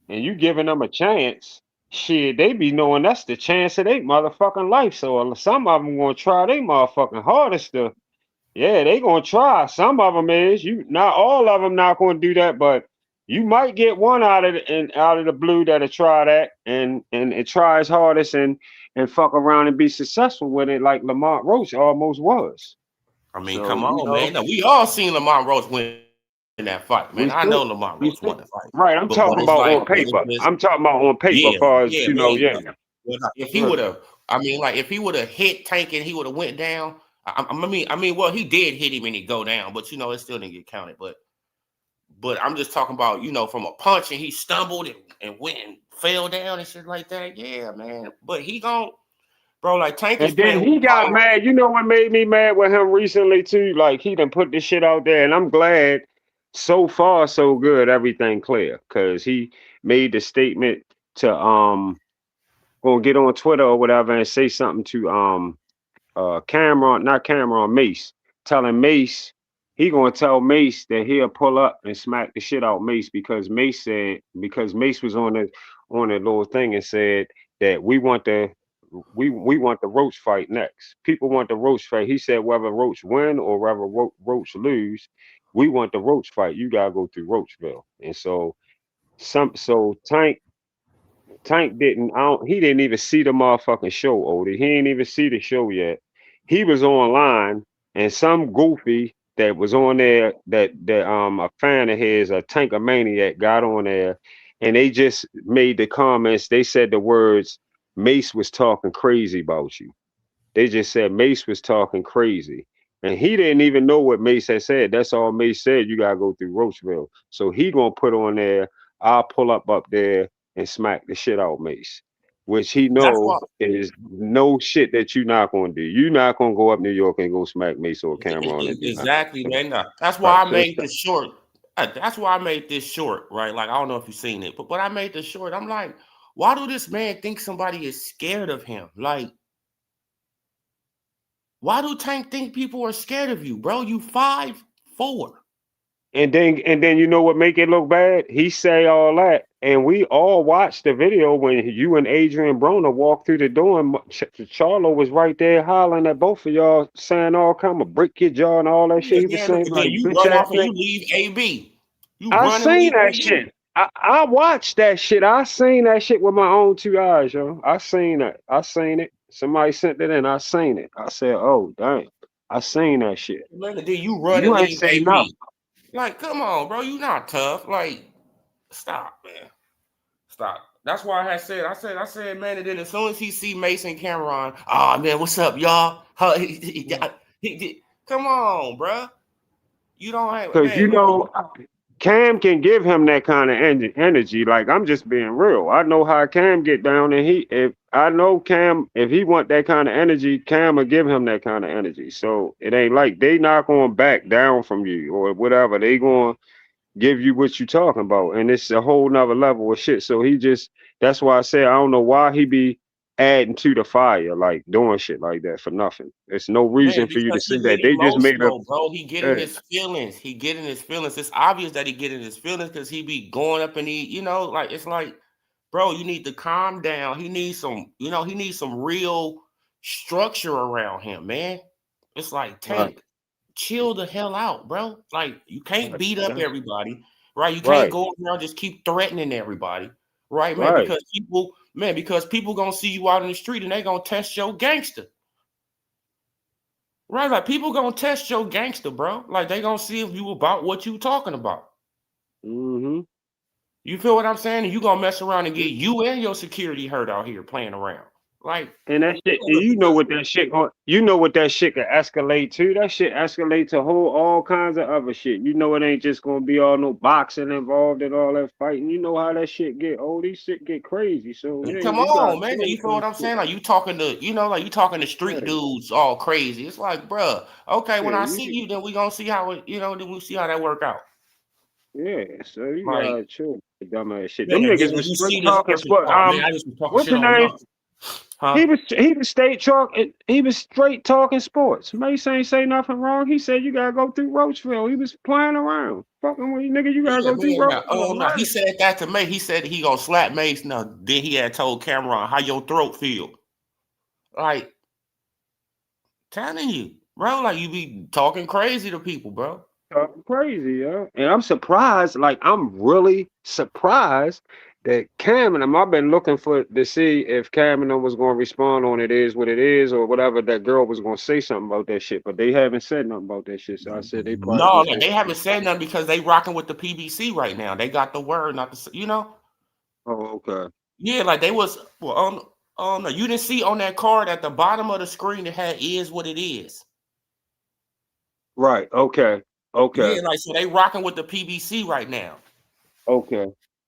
and you giving them a chance, shit, they be knowing that's the chance of their motherfucking life. So some of them going to try their motherfucking hardest to, yeah, they going to try. Some of them is, not all of them not going to do that, but you might get one out of the blue that'll try that and it try his hardest and fuck around and be successful with it like Lamont Roach almost was. I mean, So, come on, man. Now, we all seen Lamont Roach win that fight, man. we I know still Lamont we Roach still won the fight, right. I'm but talking it's about like, on but it's paper. just I'm talking about on paper, yeah, far as yeah, man. yeah. But if he Right. would have, I mean, like if he would have hit Tank and he would have went down. Well, he did hit him and he go down, but it still didn't get counted. But I'm just talking about, from a punch and he stumbled and went and fell down and shit like that. Yeah, man. But he gon' bro, like Tank is And then playing with he got fire. mad. You know what made me mad with him recently too? Like he done put this shit out there, and I'm glad. So far, so good. Everything clear because he made the statement to go get on Twitter or whatever and say something to Cameron, not Cameron, Mace, telling Mace he gonna tell Mace that he'll pull up and smack the shit out Mace because Mace was on the little thing and said that we want the Roach fight next. People want the Roach fight. He said whether Roach win or whether Roach lose, we want the Roach fight. You gotta go through Roachville. And so Tank didn't. He didn't even see the motherfucking show, Odie. He ain't even see the show yet. He was online, and some goofy that was on there that a fan of his, a Tankamaniac, got on there, and they just made the comments. They said the words, "Mace was talking crazy about you." They just said Mace was talking crazy. And he didn't even know what Mace had said. That's all Mace said. You gotta go through Roachville. So he gonna put on there, I'll pull up there and smack the shit out Mace. Which he That's know why is no shit that you're not gonna do. You're not gonna go up New York and go smack Mace or Cameron and do nothing exactly, like that. man. Nah, that's why Right. I So made this short. That's why I made this short, right? Like I don't know if you've seen it, but I made this short. I'm like, why do this man think somebody is scared of him? Like, why do Tank think people are scared of you, bro? You 5'4". and then you know what make it look bad? He say all that, and we all watched the video when you and Adrian Broner walked through the door, and Charlo was right there hollering at both of y'all, saying all kind of break your jaw and all that Yeah, shit. He was man. saying And then like you bitch run ass off and nigga. you leave AB. You I run and seen leave that AB. shit. I watched that shit. I seen that shit with my own two eyes, yo. I seen that. I seen it. Somebody sent it in. I seen it. I said, oh damn. I seen that shit. Man, and then you run and You ain't leave say nothing. AB. Like, come on, bro. You not tough. Like, stop, man. Stop. That's why I said, man, and then as soon as he see Mason Cameron, oh man, what's up, y'all? Come on, bro. You don't have Cause man. Cam can give him that kind of energy. Like I'm just being real. I know how Cam get down, and if I know Cam, if he want that kind of energy, Cam will give him that kind of energy. So it ain't like they not going to back down from you or whatever. They going to give you what you talking about, and it's a whole nother level of shit. So that's why I say I don't know why he be adding to the fire, like doing shit like that for nothing. There's no Man, reason for you to because say he that. get They just made a. emotional, bro. He get in his feelings. He get in his feelings. It's obvious that he get in his feelings because he be going up and like it's like, bro, you need to calm down. He needs some real structure around him, man. It's like Right, Tank, chill the hell out, bro. Like you can't beat up right, everybody, right? You can't right, go around just keep threatening everybody, right, man? right. Because people gonna see you out in the street and they gonna test your gangster. Right, like people gonna test your gangster, bro. Like they gonna see if you about what you talking about. Mm-hmm. You feel what I'm saying? And you gonna mess around and get you and your security hurt out here playing around. Like, And that shit, and you know what that shit you know what that shit can escalate to. That shit escalate to all kinds of other shit. You know it ain't just gonna be all no boxing involved and all that fighting. You know how that shit get old. These shit get crazy. So yeah, come you got on, man. You feel what I'm shit. saying? Like you talking to, like you talking to street Yeah, dudes all crazy. It's like, bruh, okay, when yeah, I see you, then we gonna see how it, then we see how that work out. yeah. So you Like, gotta chill with the dumbass shit. man, Them and then niggas when was you straight see this talking person, sport. oh man, I just was talking What's shit the on name? y'all. Huh? He was straight talking. He was straight talking sports. Mace ain't say nothing wrong. He said you gotta go through Roachville. He was playing around, fucking with you, nigga. You gotta Yeah, go through man. Roachville. No, he Right. said that to Mace. He said he gonna slap Mace. No, then he had told Cameron how your throat feel. Like, telling you, bro. Like you be talking crazy to people, bro. Talking crazy, yeah. And I'm surprised. Like I'm really surprised that Cameron. I've been looking for to see if Cameron was gonna respond on it is what it is or whatever. That girl was gonna say something about that shit, but they haven't said nothing about that shit. So I said they probably No, just like gonna. they haven't said nothing because they rocking with the PBC right now. They got the word, not the, Oh, okay. Yeah, like they was. Well, no, you didn't see on that card at the bottom of the screen it had is what it is. Right. Okay. Okay. Yeah, like so they rocking with the PBC right now. Okay.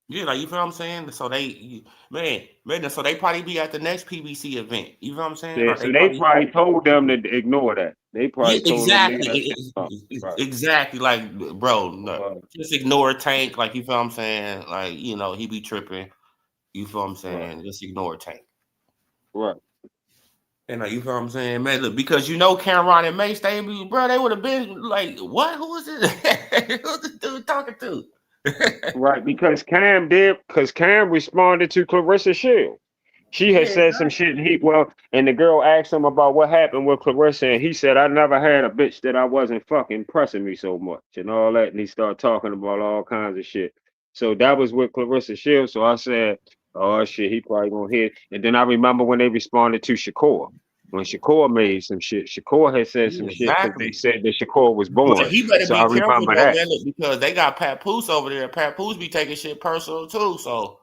Yeah, like you feel what I'm saying? So man, so they probably be at the next PBC event. You feel what I'm saying? Yeah, Or so they they probably probably told them to ignore that. They Yeah, probably told them leave exactly. that shit alone. Right. Exactly. Like, bro, no, Right. just ignore Tank. Like, you feel what I'm saying? Like, he be tripping. You feel what I'm Right. saying? Just ignore Tank. Right. And like, you feel what I'm saying, man? Look, because Cameron and Mace, they would have been like, what? Who is this? Who's this dude talking to? Right. Because Cam responded to Clarissa Shield. She Yeah, had said some exactly. shit, and the girl asked him about what happened with Clarissa, and he said, I never had a bitch that I wasn't fucking pressing me so much, and all that, and he started talking about all kinds of shit. So that was with Clarissa Shields, so I said, oh shit, he probably gonna hit. And then I remember when they responded to Shakur. When Shakur made some shit, Shakur had said some Yeah, shit because they exactly. said that Shakur was But born. he better So I be careful remember though, that. man, look, because they got Pat Poose over there. Pat Poose be taking shit personal too. So,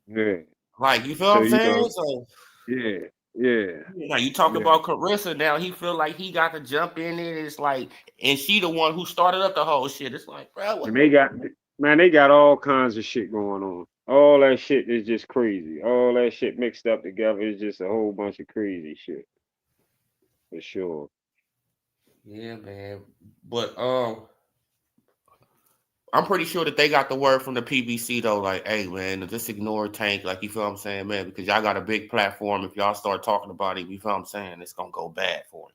Yeah. like, you feel what So I'm you saying? know, So, yeah, yeah, now you talk yeah. about Carissa. Now he feel like he got to jump in it. It's like, and she the one who started up the whole shit. It's like, bro, And they got all kinds of shit going on. All that shit is just crazy. All that shit mixed up together is just a whole bunch of crazy shit for sure. yeah, man. But I'm pretty sure that they got the word from the PBC though. Like, hey, man, just ignore Tank. Like, you feel what I'm saying, man? Because y'all got a big platform. If y'all start talking about it, you feel what I'm saying? It's gonna go bad for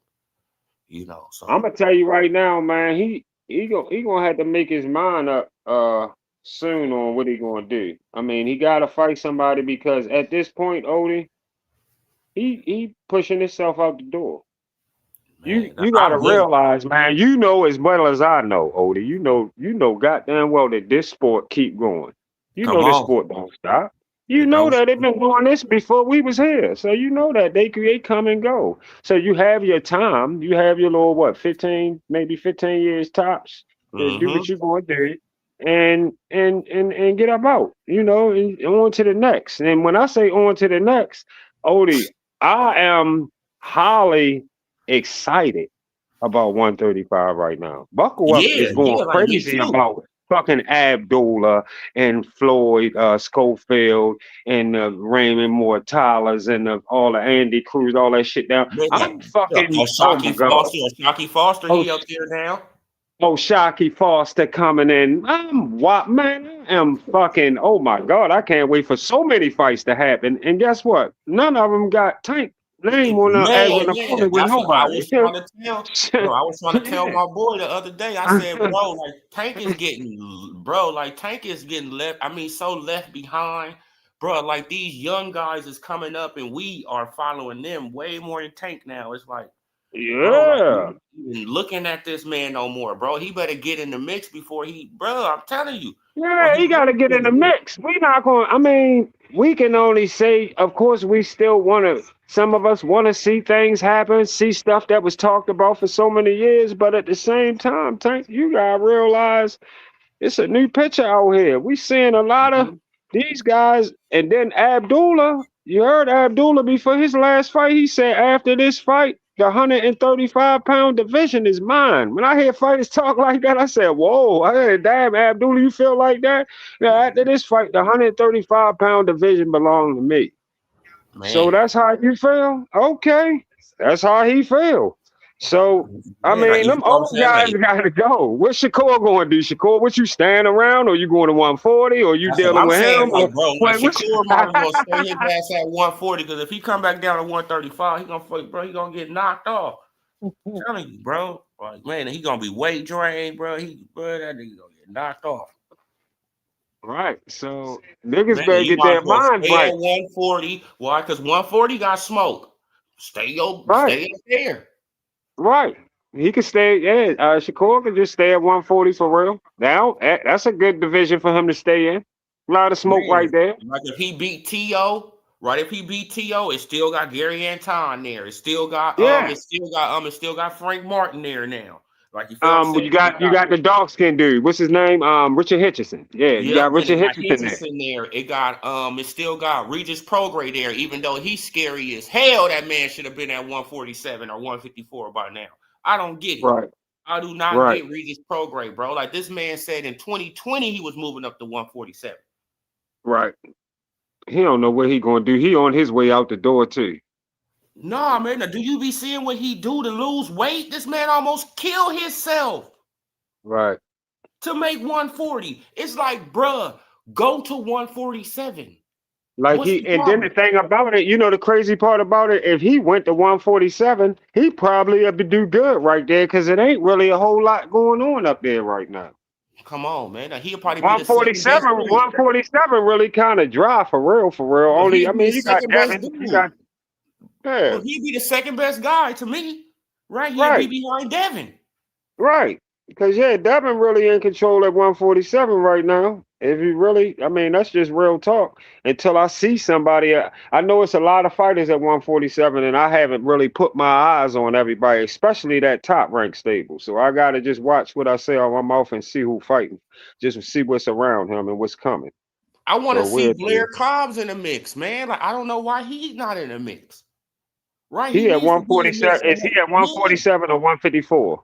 him. I'm So gonna tell you right now, man. He gonna have to make his mind up soon on what he gonna do. I mean, he gotta fight somebody because at this point, Odie, he pushing himself out the door. You man, you I'm gotta good. realize, man, you know as well as I know, Odie, you know goddamn well that this sport keep going. You Come know this on. sport don't stop. You It know don't that they've been doing this before we was here. So you know that they come and go. So you have your time, you have your little what, 15, maybe 15 years tops to do mm-hmm. what you're gonna do and get about, and on to the next. And when I say on to the next, Odie, I am highly excited about 135 right now. Buckle up Yeah, is going yeah, like me crazy too. about fucking Abdullah and Floyd Schofield and Raymond Mortales and all the Andy Cruz, all that shit down. Man, I'm oh, fucking, oh my Shocky God. Foster, Oh, he up there now. oh, Shocky Foster coming in. I'm what, man? I am fucking, oh my God. I can't wait for so many fights to happen. And guess what? None of them got Tank name on as an Man, opponent with that's what I nobody. was trying to tell. Bro, I was trying to tell Yeah. my boy the other day. I said, bro, like Tank is getting, bro, like Tank is getting left. I mean, so left behind, bro. Like these young guys is coming up, and we are following them way more than Tank now. It's like, bro, like we Yeah. ain't even looking at this man no more, bro. He better get in the mix before bro. I'm telling you, or Yeah, he he got to really get get in in the the mix. mix. We not going. I mean, we can only say, of course, we still want to. Some of us want to see things happen, see stuff that was talked about for so many years. But at the same time, Tank, you gotta realize it's a new picture out here. We seeing a lot of Mhm. these guys, and then Abdullah. You heard Abdullah before his last fight. He said after this fight, the 135-pound division is mine. When I hear fighters talk like that, I said, "Whoa!" I said, "Damn, Abdullah, you feel like that?" Yeah. After this fight, the 135-pound division belong to me. So Man, that's how you feel? Okay. That's how he feel. So I man, like, mean, you them know what I'm old saying? guys Like, gotta go. What's Shakur going to do? Shakur, what you stand around, or you going to 140, or you that's what dealing I'm with saying. him? Like, Or bro, like wait, what? Shakur might as well stay his ass at 140 because if he come back down to 135, he gonna fuck, bro. He gonna get knocked off. I'm telling you, bro. Like, man, he gonna be weight drained, bro. Bro, that nigga gonna get knocked off. Right. So niggas Man, better you get might as their well minds stay at right. 140. Why? Because 140 got smoke. Right. Stay up there. Right. He could stay. Yeah. Shakur could just stay at 140 for real. Now that's a good division for him to stay in. A lot of smoke right Man, there. like if he beat T.O., right? If he beat T.O., it still got Gary Anton there. Yeah. It still got Frank Martin there now. Like you feel what I'm saying? You got the dark skinned dude. What's his name? Richard Hitchison. Yeah, you Yep, got and it Richard got Hitchison there. Hitchison there. It still got Regis Prograis there, even though he's scary as hell. That man should have been at 147 or 154 by now. I don't get it. Right. I do not Right. get Regis Prograis, bro. Like this man said in 2020 he was moving up to 147. Right. He don't know what he gonna do. He on his way out the door too. Nah, man. Now, do you be seeing what he do to lose weight? This man almost killed himself Right. to make 140. It's like, bruh, go to 147. Like What's he, the and then the problem? thing about it, the crazy part about it, if he went to 147, he probably would do good right there because it ain't really a whole lot going on up there right now. Come on, man. Now, he'll probably be the second best 147, dude. 147 really kind of dry for real, for real. But Only, I he'd be the mean, you got second best Devin, you got, dude. yeah, Well, he'd be the second best guy to me, right? He'd be right. behind Devin. Right. Because yeah, Devin really in control at 147 right now. If you really, I mean, that's just real talk. Until I see somebody, I know it's a lot of fighters at 147, and I haven't really put my eyes on everybody, especially that top rank stable. So I gotta just watch what I say on my mouth and see who fighting, just to see what's around him and what's coming. I want to So see we'll see. Blair Cobbs in the mix, man. Like, I don't know why he's not in the mix, right? He He at needs to be in the mix. 147. Is he at 147 or 154?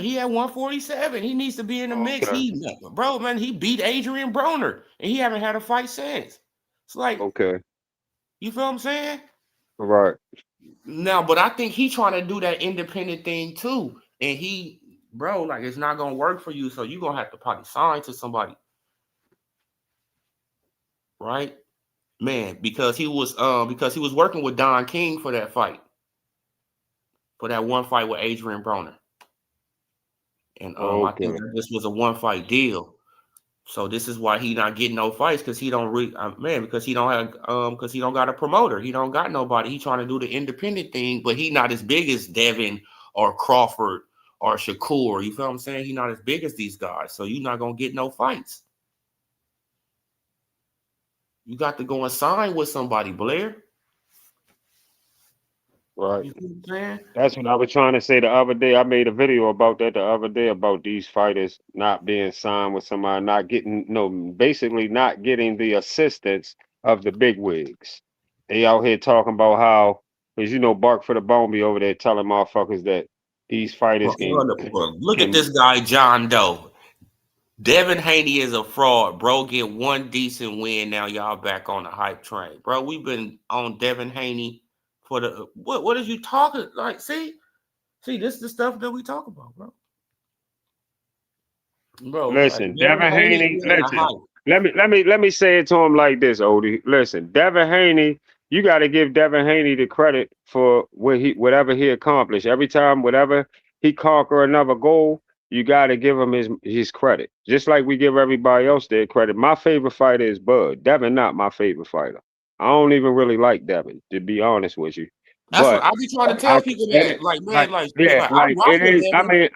He had 147. He needs to be in the mix. Okay. Bro, man, he beat Adrian Broner, and he haven't had a fight since. It's like, Okay. you feel what I'm saying? All right. Now, but I think he's trying to do that independent thing too. And bro, like it's not gonna work for you. So you're gonna have to probably sign to somebody, right? Man, because he was working with Don King for that fight, for that one fight with Adrian Broner. And I think Okay. that this was a one fight deal. So this is why he not getting no fights because he don't because he don't have because he don't got a promoter. He don't got nobody. He trying to do the independent thing, but he not as big as Devin or Crawford or Shakur. You feel what I'm saying? He not as big as these guys. So you're not gonna get no fights. You got to go and sign with somebody, Blair. Right. You know what I'm saying? That's what I was trying to say the other day. I made a video about that the other day about these fighters not being signed with somebody, not getting no, basically not getting the assistance of the big wigs. They out here talking about how, because Bark for the Bone be over there telling motherfuckers that these fighters Look at can this guy, John Doe. Devin Haney is a fraud, bro. Get one decent win. Now y'all back on the hype train, bro. We've been on Devin Haney for the what is you talking like? See, this is the stuff that we talk about, bro. listen, Devin Devin Haney Haney, is the listen. hype. Let me say it to him like this, Odie. Listen, Devin Haney, you got to give Devin Haney the credit for whatever he accomplished. Every time, whatever he conquer another goal, you got to give him his credit. Just like we give everybody else their credit. My favorite fighter is Bud. Devin, not my favorite fighter. I don't even really like Devin, to be honest with you. That's what But I be trying to tell I, people it, that, like, man, like, like, yeah, like I like rock it with is. I Devin. mean,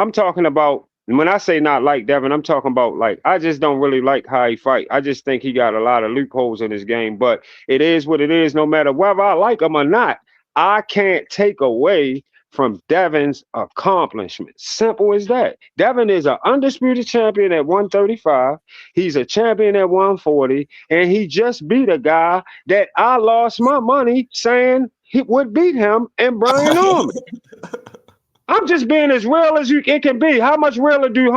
I'm talking about when I say not like Devin, I'm talking about like I just don't really like how he fight. I just think he got a lot of loopholes in his game, but it is what it is. No matter whether I like him or not, I can't take away from Devin's accomplishments. Simple as that. Devin is an undisputed champion at 135. He's a champion at 140, and he just beat a guy that I lost my money saying he would beat him, and Brian Norman. I'm just being as real as it can be. How much realer do you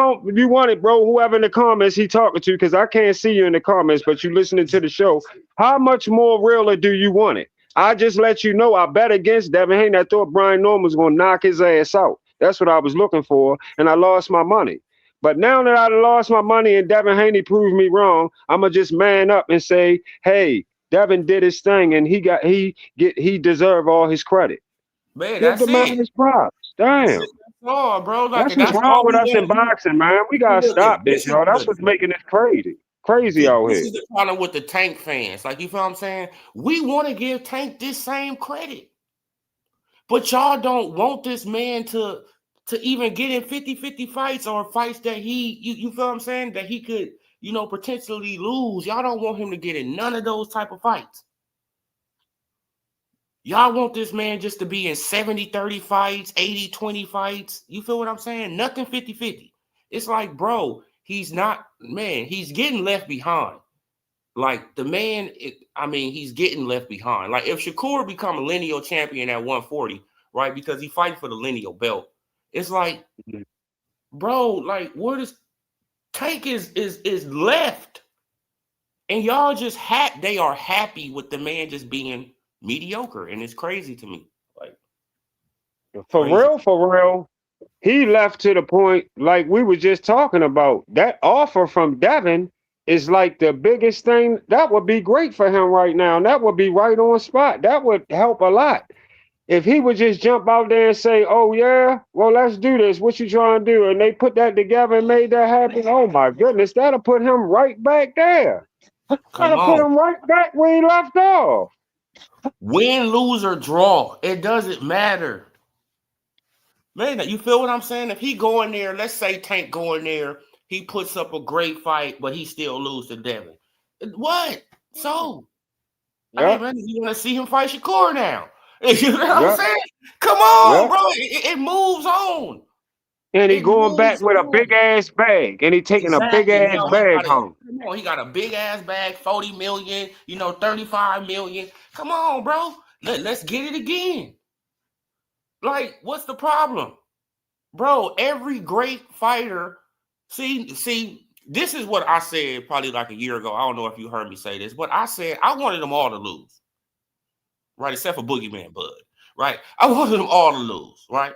want it, bro? Whoever in the comments he talking to, because I can't see you in the comments, but you listening to the show. How much more realer do you want it? I just let you know I bet against Devin Haney. I thought Brian Norman was going to knock his ass out. That's what I was looking for, and I lost my money. But now that I lost my money and Devin Haney proved me wrong, I'm going to just man up and say, hey, Devin did his thing, and he deserved all his credit. Man, Give the man his props. Damn. That's all, bro. Like, That's what's wrong with us in boxing, man. We gotta stop this, y'all. That's what's making this crazy. Crazy out here. This is the problem with the Tank fans. Like, you feel what I'm saying? We want to give Tank this same credit. But y'all don't want this man to even get in 50-50 fights or fights that you feel what I'm saying? That he could, potentially lose. Y'all don't want him to get in none of those type of fights. Y'all want this man just to be in 70-30 fights, 80-20 fights. You feel what I'm saying? Nothing 50-50. It's like, bro, he's getting left behind. Like, the man, he's getting left behind. Like, if Shakur become a lineal champion at 140, right, because he fighting for the lineal belt, it's like, bro, like, where does Tank is left? And y'all just they are happy with the man just being mediocre, and it's crazy to me. Like, for real, he left to the point like we were just talking about. That offer from Devin is like the biggest thing. That would be great for him right now. And that would be right on spot. That would help a lot. If he would just jump out there and say, oh yeah, well, let's do this. What you trying to do? And they put that together and made that happen. Oh my goodness, that'll put him right back there. That'll put him right back where he left off. Win, lose, or draw, it doesn't matter. Man, you feel what I'm saying? If he go in there, let's say Tank go in there, he puts up a great fight, but he still loses to Devin. What? So, Yep. man, you want to see him fight Shakur now? You know what I'm saying? Come on, bro. It moves on. And he going back with a big ass bag, and he taking a big ass bag home. Come on, he got a big ass bag, 40 million, 35 million. Come on, bro. Let's get it again. Like, what's the problem? Bro, every great fighter, see, this is what I said probably like a year ago. I don't know if you heard me say this, but I said I wanted them all to lose. Right, except for Boogeyman Bud. Right? I wanted them all to lose, right?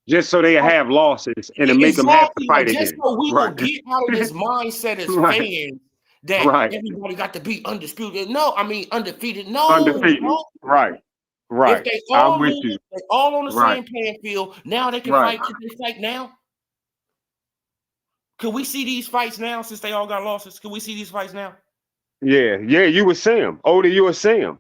Just so they have losses and to make them have to fight again. Just so we will get out of this mindset as fans that everybody got to be undisputed. No, undefeated. No, undefeated. Bro. Right. If they all lose, they all on the same playing field. Now they can fight. Can they fight now? Can we see these fights now since they all got losses? Can we see these fights now? Yeah, you would see them. Odie, you would see them.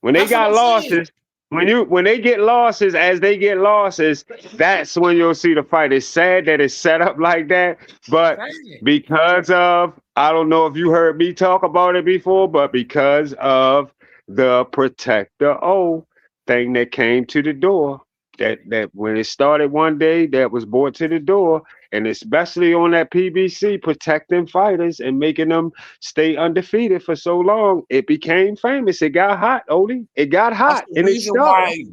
When they got losses, when they get losses, as they get losses, that's when you'll see the fight. It's sad that it's set up like that, but because of, I don't know if you heard me talk about it before, but because of the Protector O thing that came to the door, that when it started one day, that was brought to the door, and especially on that PBC, protecting fighters and making them stay undefeated for so long, it became famous. It got hot, Odie. It got hot, and it started.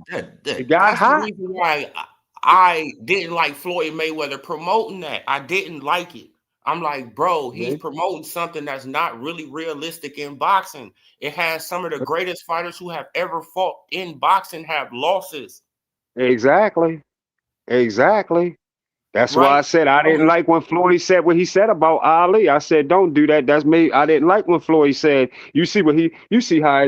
It got hot. That's the reason why I didn't like Floyd Mayweather promoting that. I didn't like it. I'm like, bro, he's promoting something that's not really realistic in boxing. It has some of the greatest fighters who have ever fought in boxing have losses. Exactly. That's why I said I didn't like when Floyd said what he said about Ali. I said, don't do that. That's me. I didn't like when Floyd said, you see how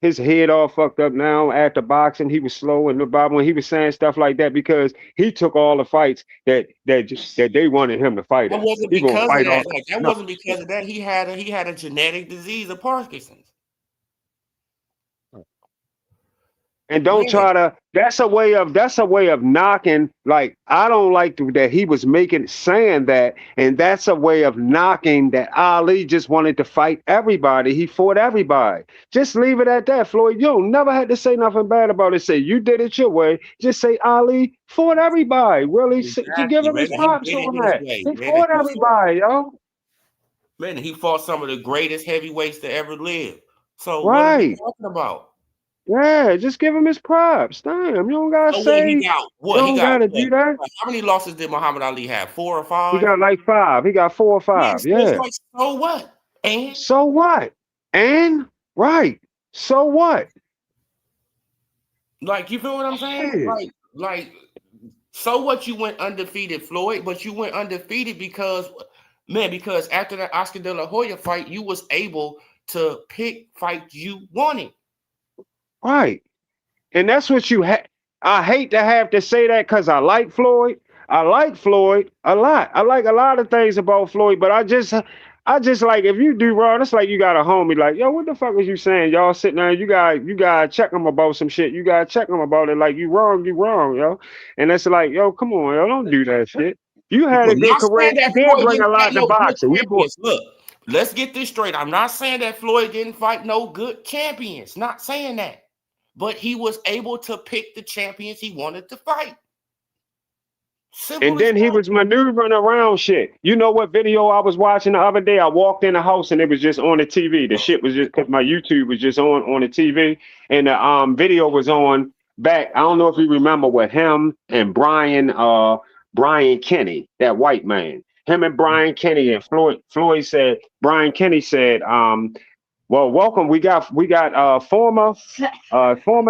his head all fucked up now after boxing. He was slow and when he was saying stuff like that because he took all the fights that they wanted him to fight. That wasn't because of that. That wasn't because of that. He had a genetic disease of Parkinson's. And don't Man, try to. That's a way of knocking. Like I don't like that he was saying that, and that's a way of knocking that Ali just wanted to fight everybody. He fought everybody. Just leave it at that, Floyd. You don't never had to say nothing bad about it. Say you did it your way. Just say Ali fought everybody. Really, to give exactly, him man. his He props did it on his that. way, He man. fought everybody, yo. He fought some of the greatest heavyweights to ever live. So what are we Right. talking about? Yeah. Just give him his props. Damn. You don't gotta So what he say. got? You What he don't got? gotta What? do that. Like, how many losses did Muhammad Ali have? 4 or He 5? got like 5. He got 4 or Yeah, 5. so it's Yeah. like, so what? And So what? And right. So what? like, you feel what I'm saying? Shit. Like, so what? You went undefeated, Floyd, but you went undefeated because after that Oscar De La Hoya fight, you was able to pick fights you wanted. Right. And that's what you had. I hate to have to say that because I like Floyd. I like Floyd a lot. I like a lot of things about Floyd, but I just like if you do wrong, it's like you got a homie like, yo, what the fuck was you saying? Y'all sitting there, you gotta check them about some shit. You gotta check them about it. Like you wrong, yo. And it's like, yo, come on, yo, don't do that shit. You had a I'm good not career. saying You that did Floyd bring a didn't fight lot to no good boxing. champions. Look, let's get this straight. I'm not saying that Floyd didn't fight no good champions. Not saying that. But he was able to pick the champions he wanted to fight. And Simple as then he that. was maneuvering around shit. You know what video I was watching the other day? I walked in the house and it was just on the TV. The shit was just because my YouTube was just on the TV, and the video was on back. I don't know if you remember with him and Brian Kenny, that white man. Him and Brian Kenny and Floyd said Brian Kenny said well, welcome. We got former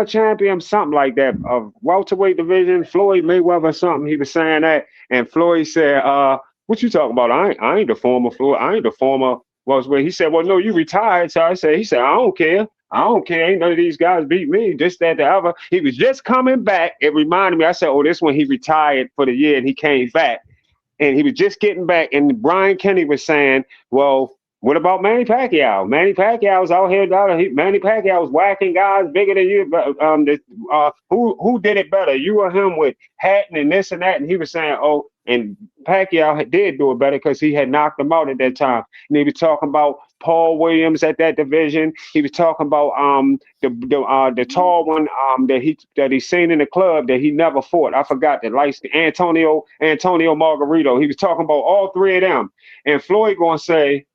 champion, something like that, of welterweight division, Floyd Mayweather, something. He was saying that, and Floyd said, "What you talking about? I ain't the former Floyd. I ain't the former." Where he said, "Well, no, you retired." So he said, "I don't care. I don't care. Ain't none of these guys beat me. This, that, the other." He was just coming back. It reminded me. I said, "Oh, this one he retired for the year and he came back." And he was just getting back. And Brian Kenny was saying, "Well, what about Manny Pacquiao? Manny Pacquiao's out here. Manny Pacquiao's whacking guys bigger than you. But who did it better, you or him, with Hatton and this and that?" And he was saying, "Oh, and Pacquiao did do it better because he had knocked him out at that time." And he was talking about Paul Williams at that division. He was talking about the tall one that he seen in the club that he never fought. I forgot the lights. Antonio Margarito. He was talking about all three of them. And Floyd gonna say,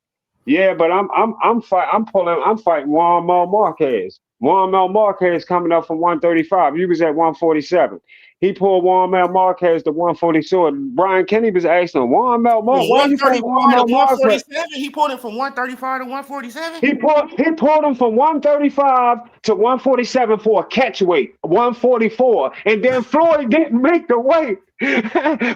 "Yeah, but I'm fighting Juan Mel Marquez. Juan Mel Marquez coming up from 135. You was at 147. He pulled Juan Mel Marquez to 142. And Brian Kenny was asking Juan Mel From Marquez, why you fighting Juan 135 to Mel Marquez? 147, he pulled it from 135 to 147. He pulled him from 135 to 147 for a catch weight, 144. And then Floyd didn't make the weight.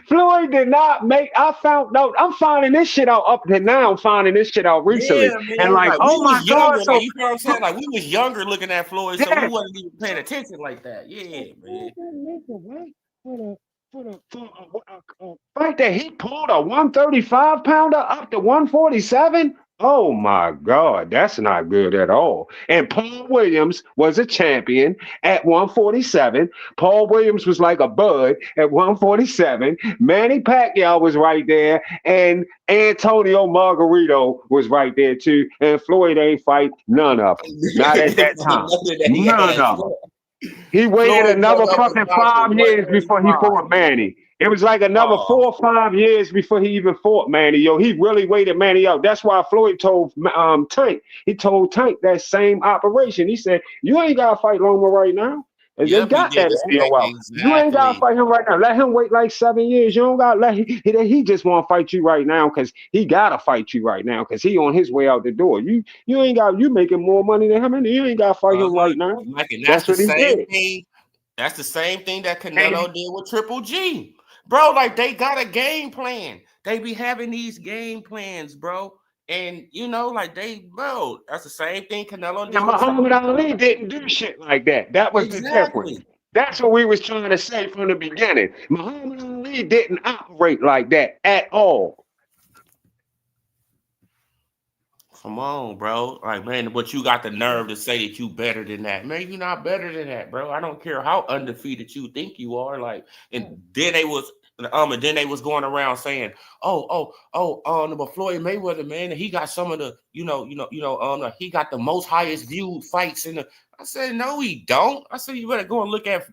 Floyd did not make. I found out. I'm finding this shit out up to now. I'm finding this shit out recently. Yeah, And man. like, Like, we oh was my God. younger. Like, So you know what I'm saying? Like, we was younger looking at Floyd, so we yeah. wasn't even paying attention like that. Yeah, man. For a fight that he pulled a 135 pounder up to 147. Oh my God, that's not good at all. And Paul Williams was a champion at 147. Paul Williams was like a bud at 147. Manny Pacquiao was right there, and Antonio Margarito was right there too. And Floyd ain't fight none of them. Not at that time. Nothing that he None had. of them. He waited Floyd another put up a fucking box of 5 years before he 135. fought Manny. It was like another Oh, 4 or 5 years before he even fought Manny. Yo, he really waited Manny out. That's why Floyd told Tank. He told Tank that same operation. He said, "You ain't gotta fight Loma right now. They yep, he got did that the same. video out. You ain't gotta Exactly. fight him right now. Let him wait like 7 years. You don't gotta let he just want to fight you right now because he gotta fight you right now because he on his way out the door. You ain't got you making more money than him, and you ain't gotta fight him Uh-huh. right now. Like, and that's That's the what he same did." thing. That's the same thing that And Canelo did with Triple G. Bro, like, they got a game plan. They be having these game plans, bro. And like bro, that's the same thing Canelo did And with Triple Muhammad G. Ali didn't do shit like that. That was the difference. Exactly. That's what we was trying to say from the beginning. Muhammad Ali didn't operate like that at all. Come on, bro. Like, man, but you got the nerve to say that you better than that. Man, you're not better than that, bro. I don't care how undefeated you think you are. Like, and then they was going around saying, but Floyd Mayweather, man, he got some of the, he got the most highest viewed fights in the. I said, no, he don't. I said, you better go and look at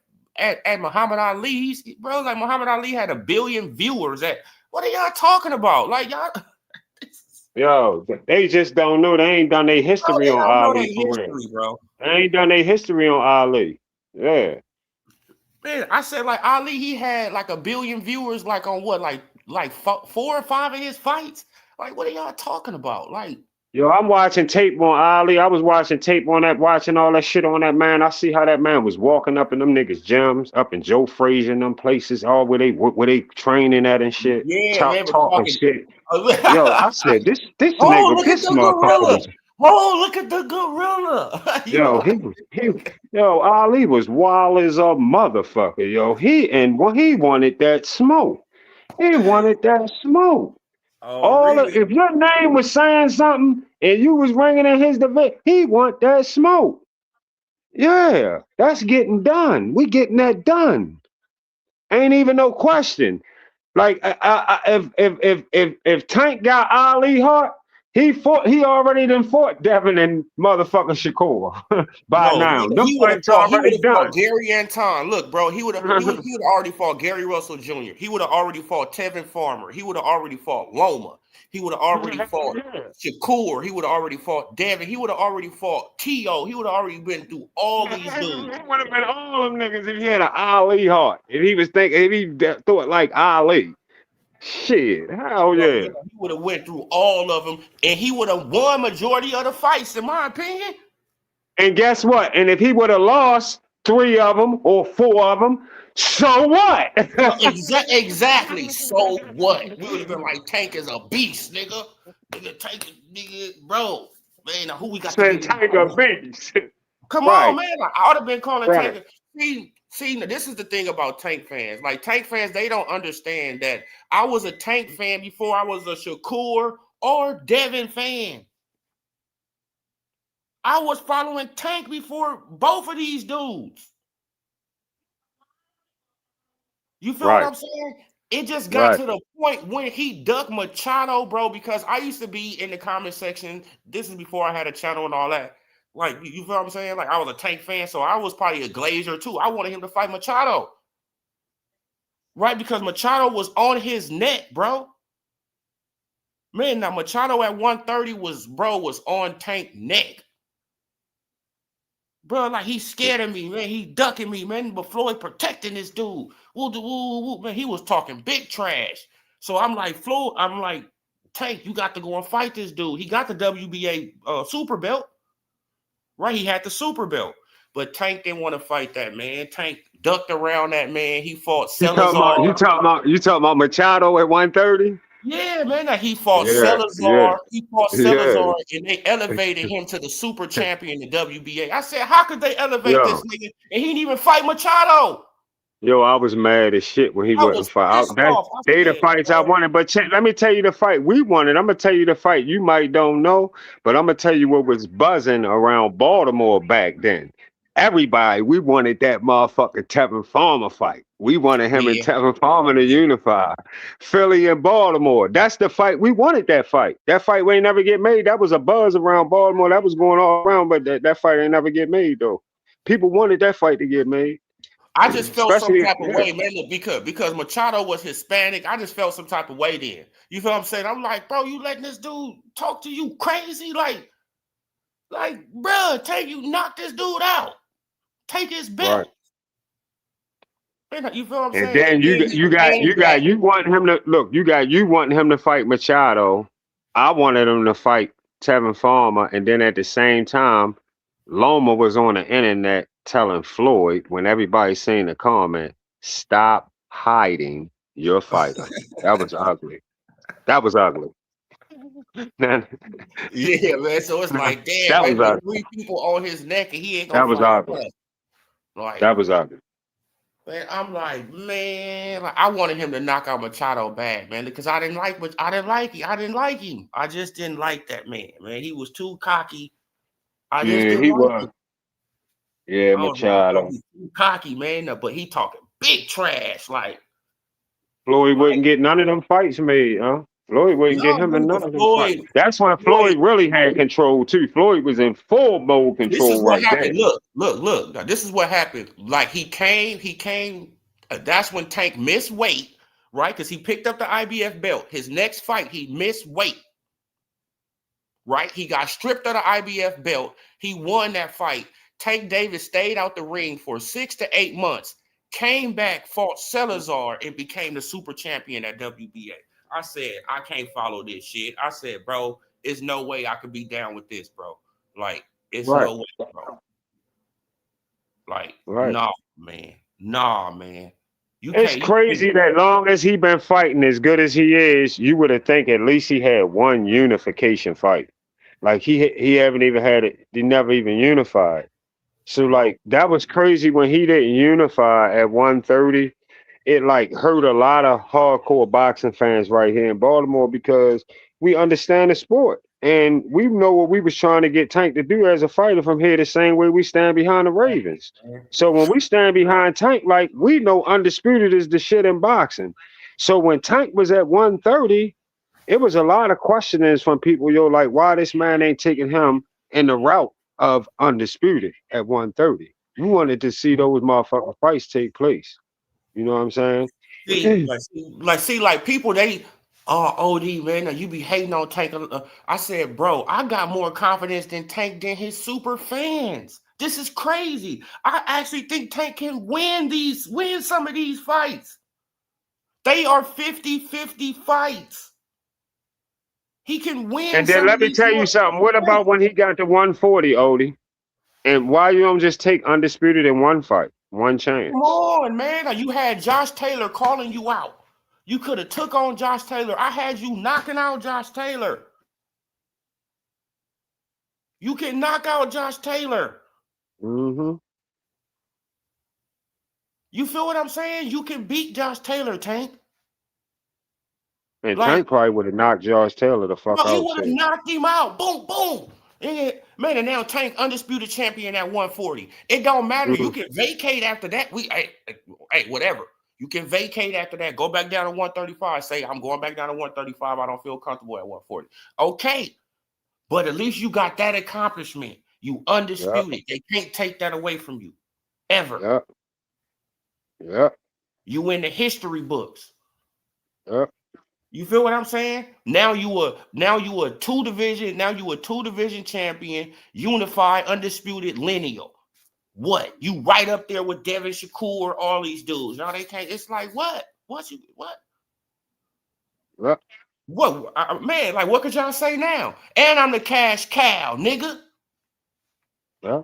Muhammad Ali's, bro. Like Muhammad Ali had 1 billion viewers. What are y'all talking about? Like y'all. Yo, they just don't know. They ain't done their Bro, history they on don't know their Ali for real. history, bro. They ain't done their history on Ali. Yeah. Man, I said like Ali, he had like 1 billion viewers, like on what, like 4 or 5 of his fights. Like, what are y'all talking about? Like, Yo, I'm watching tape on Ali. I was watching tape on that, watching all that shit on that man. I see how that man was walking up in them niggas' gyms, up in Joe Frazier and them places, all where they training at and shit, yeah, man, was talking talking. shit. Yo, I said this Oh, nigga, look at this the motherfucker gorilla. was. Oh, look at the gorilla. Yo, yo, Ali was wild as a motherfucker. Yo, he wanted that smoke. He wanted that smoke. Oh, really? If your name was saying something and you was ringing in his defense, he want that smoke. Yeah, that's getting done. We getting that done. Ain't even no question. Like if Tank got Ali Hart, he already done fought Devin and motherfucking Shakur by No, now. Them he would have fights fought. He would already have fought done. Gary Anton. Look, bro, he would have already fought Gary Russell Jr. He would have already fought Tevin Farmer. He would have already fought Loma. He would have already fought Shakur. He would have already fought Devin. He would have already fought T.O. He would have already been through all these dudes. It would have been all them niggas if he had an Ali Hart. If he thought like Ali. Shit, hell Bro, yeah. he would have went through all of them, and he would have won majority of the fights, in my opinion. And guess what? And if he would have lost 3 of them or 4 of them, so what? Exactly. So what? We would have been like, Tank is a beast, nigga. Nigga, bro. Man, now who we got to Send get in? Tiger beast. Come on, Right, man. Like, I would have been calling right. Tank. See, this is the thing about Tank fans. Like, Tank fans, they don't understand that I was a Tank fan before I was a Shakur or Devin fan. I was following Tank before both of these dudes. You feel what Right, I'm saying? It just got right. to the point when he ducked Machado, bro, because I used to be in the comment section. This is before I had a channel and all that. Like, you feel what I'm saying? Like, I was a Tank fan, so I was probably a Glazer too. I wanted him to fight Machado. Right? Because Machado was on his neck, bro. Man, now Machado at 130 was on Tank neck. Bro, like he's scared of me, man. He ducking me, man. But Floyd protecting this dude. Woo, man. He was talking big trash. So I'm like, Tank, you got to go and fight this dude. He got the WBA super belt, right? He had the super belt, but Tank didn't want to fight that man. Tank ducked around that man. He fought You talking Salazar. about Machado at 130? Yeah, man. He fought Yeah, yeah, Salazar. He fought yeah. Salazar, and they elevated him to the super champion, the WBA. I said, how could they elevate this Yo, nigga and he didn't even fight Machado? I was mad as shit when he I wouldn't was fight. pissed off. I They the said, fights I bro, wanted. But let me tell you the fight we wanted. I'm gonna tell you the fight you might don't know, but I'm gonna tell you what was buzzing around Baltimore back then. Everybody, we wanted that motherfucking Tevin Farmer fight. We wanted him and yeah, Tevin Farmer to yeah. unify. Philly and Baltimore. That's the fight. We wanted that fight. That fight ain't never get made. That was a buzz around Baltimore. That was going all around, but that fight ain't never get made though. People wanted that fight to get made. I just felt some Especially, type of yeah. way, man, because Machado was Hispanic. I just felt some type of way then. You feel what I'm saying? I'm like, bro, you letting this dude talk to you crazy? Bro, you knock this dude out. Take his Right. belt. You feel what I'm And saying? then And then he came back. you want him to look, you wanting him to fight Machado. I wanted him to fight Tevin Farmer, and then at the same time, Loma was on the internet telling Floyd when everybody seen the comment, stop hiding your fighter. That was ugly. That was ugly. that Yeah, man. So it's like, damn, was man, with ugly. 3 people on his neck and he ain't gonna That was fight ugly. us. Like, That was ugly. Man, I'm like, man, like I wanted him to knock out Machado bad, man, because I didn't like I didn't like him. I didn't like him. I just didn't like that man. Man, he was too cocky. I just Yeah, didn't he like was. him. Yeah, I was like, bro, Machado. he's too cocky, man. But he talking big trash. Floyd Like wouldn't get none of them fights made, huh? Floyd wouldn't get no, him in man, none but of them fights. That's when Floyd. Floyd really had control too. Floyd was in full mode This is control what right happened. there. Look. Now, this is what happened. Like he came. That's when Tank missed weight, right? Because he picked up the IBF belt. His next fight, he missed weight, right? He got stripped of the IBF belt. He won that fight. Tank Davis stayed out the ring for 6 to 8 months, came back, fought Salazar, and became the super champion at WBA. I said, I can't follow this shit. I said, bro, there's no way I could be down with this, bro. Like, it's Right, no way, bro. Like, right. nah, man. You It's can't, you can't. crazy that long as he been fighting as good as he is, you would have think at least he had one unification fight. Like he haven't even had it. He never even unified. So Bro. like that was crazy when he didn't unify at 130. It like hurt a lot of hardcore boxing fans right here in Baltimore because we understand the sport and we know what we was trying to get Tank to do as a fighter from here the same way we stand behind the Ravens. So when we stand behind Tank, like we know undisputed is the shit in boxing. So when Tank was at 130, it was a lot of questionings from people, yo, like why this man ain't taking him in the route of undisputed at 130. You wanted to see those motherfucking fights take place. You know what I'm saying? See, like people, they, oh, OD, man, now you be hating on Tank. I said, bro, I got more confidence than Tank than his super fans. This is crazy. I actually think Tank can win some of these fights. They are 50-50 fights. He can win And then some of let me these tell you more something. What fights. about when he got to 140, Odie? And why you don't just take undisputed in one fight, one Come chance? on, man. Now, you had Josh Taylor calling you out. You could have took on Josh Taylor. I had you knocking out Josh Taylor. You can knock out Josh Taylor. Mm-hmm. You feel what I'm saying? You can beat Josh Taylor, Tank. And Like, Tank probably would have knocked Josh Taylor the fuck bro, he out would have too. knocked him out. Boom, boom. And, man, and now Tank undisputed champion at 140. It don't matter. You Mm, can vacate after that. Hey, whatever. You can vacate after that. Go back down to 135. Say, I'm going back down to 135. I don't feel comfortable at 140. Okay. But at least you got that accomplishment. You yep, undisputed. They can't take that away from you. Ever. yep, yep, You in the history books. yep. You feel what I'm saying? Now you a two division champion, unified, undisputed, lineal. What? You right up there with Devin Shakur, all these dudes. No, they can't. It's like what? What? Yep. What? Man, like what could y'all say now? And I'm the cash cow, nigga. Yep.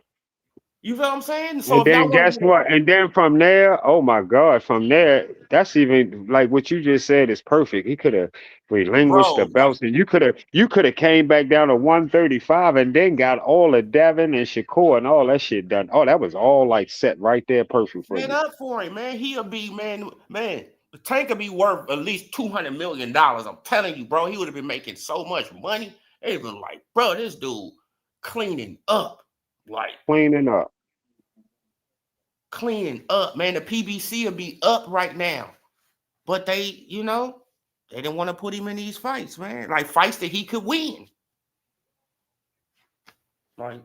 You feel what I'm saying? So And if y'all then want guess to, what? And then from there, oh my God, from there, that's even like what you just said is perfect. He could have relinquished bro, the belts, and you could have came back down to 135 and then got all of Devin and Shakur and all that shit done. Oh, that was all like set right there, perfect for man you. up for him, man. He'll be, man. The Tank will be worth at least $200 million. I'm telling you, bro. He would have been making so much money. They'd been like, bro, this dude cleaning up, like Cleaning up. cleaning up, man. The PBC will be up right now, but they didn't want to put him in these fights, man. Like fights that he could win. Like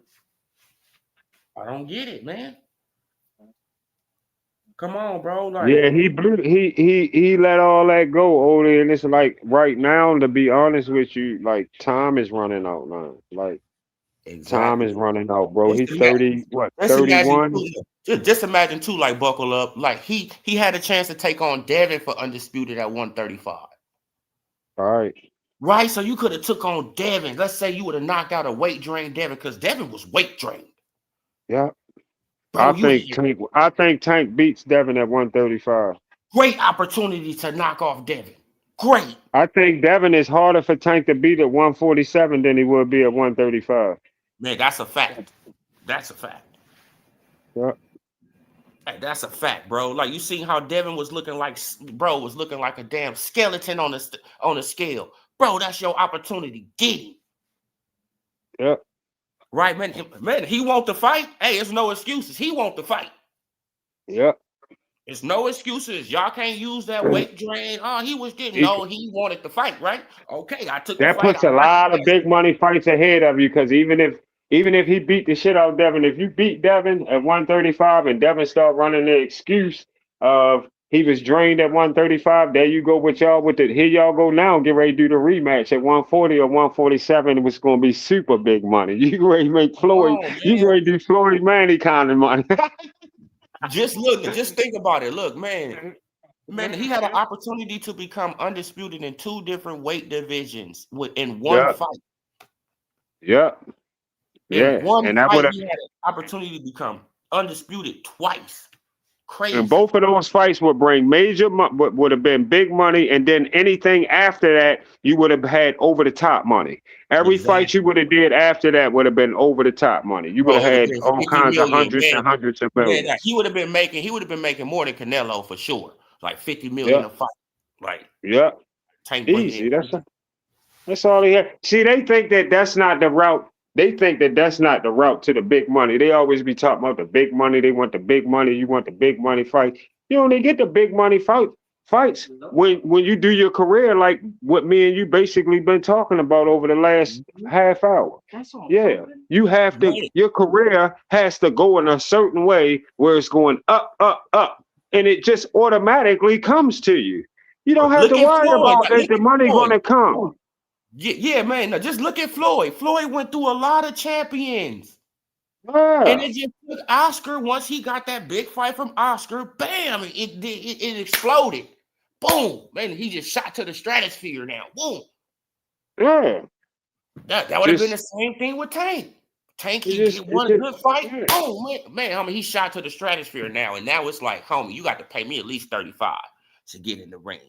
I don't get it, man. Come on, bro. Like Yeah, he let all that go, Odie, and it's like right now, to be honest with you, like time is running out now. Like time is exactly. running out, bro. Just He imagine, 30, what, just imagine 31? too. Just imagine too, like buckle up. Like he had a chance to take on Devin for undisputed at 135. All right. Right? So you could have took on Devin. Let's say you would have knocked out a weight drained Devin because Devin was weight drained. Yeah. Bro, you had I think Tank beats Devin at 135. great opportunity to knock off Devin. Great. I think Devin is harder for Tank to beat at 147 than he would be at 135. Man, that's a fact. That's a fact. Yeah. Hey, that's a fact, bro. Like you seen how Devin was looking like, bro, was looking like a damn skeleton on the scale, bro. That's your opportunity. Get him, Yep. right, man. Man, he want to fight. Hey, it's no excuses. He want to fight. Yep. It's no excuses. Y'all can't use that weight drain. Oh, he was getting He no. He wanted to fight, right? Okay, I took the That fight. I puts a lot of recognized big money fights ahead of you because even if he beat the shit out of Devin, if you beat Devin at 135 and Devin start running the excuse of he was drained at 135, there you go with y'all with it. Here y'all go now and get ready to do the rematch at 140 or 147. It was going to be super big money. You ready to make Come Floyd? on, You man. ready to do Floyd Manny kind of money? Just look. Just think about it. Look, man. Man, he had an opportunity to become undisputed in 2 different weight divisions in one Yep. fight. Yep. In Yeah. one And that would fight, have he had an opportunity to become undisputed twice. And Crazy. both of those fights would bring would have been big money, and then anything after that, you would have had over the top money. Every fight you Exactly. would have did after that would have been over the top money. You would Bro, have it would have had been all 50 kinds of million, hundreds man. and hundreds of Man, millions. he would have been making more than Canelo for sure. Like 50 million Yep, a fight. Like yep, Tank bringing in easy. 50. That's all he had. See, they think that that's not the route. They think that that's not the route to the big money. They always be talking about the big money. They want the big money. You want the big money fight. You only get the big money fights when you do your career, like what me and you basically been talking about over the last half hour. Yeah, you have to. Man, Your career has to go in a certain way where it's going up, up, up, and it just automatically comes to you. You don't have to look at worry Floyd. about Like, is look the at money going Floyd. to come. Yeah, man. Now just look at Floyd. Floyd went through a lot of champions. And Yeah, it just took Oscar once he got that big fight from Oscar. Bam! It exploded. Boom! Man, he just shot to the stratosphere now. Boom! yeah. That would have been the Just same thing with Tank. Tank, it he just get it one just good fight. yeah. Boom! Man, homie, he shot to the stratosphere now. And now it's like, homie, you got to pay me at least 35 to get in the ring.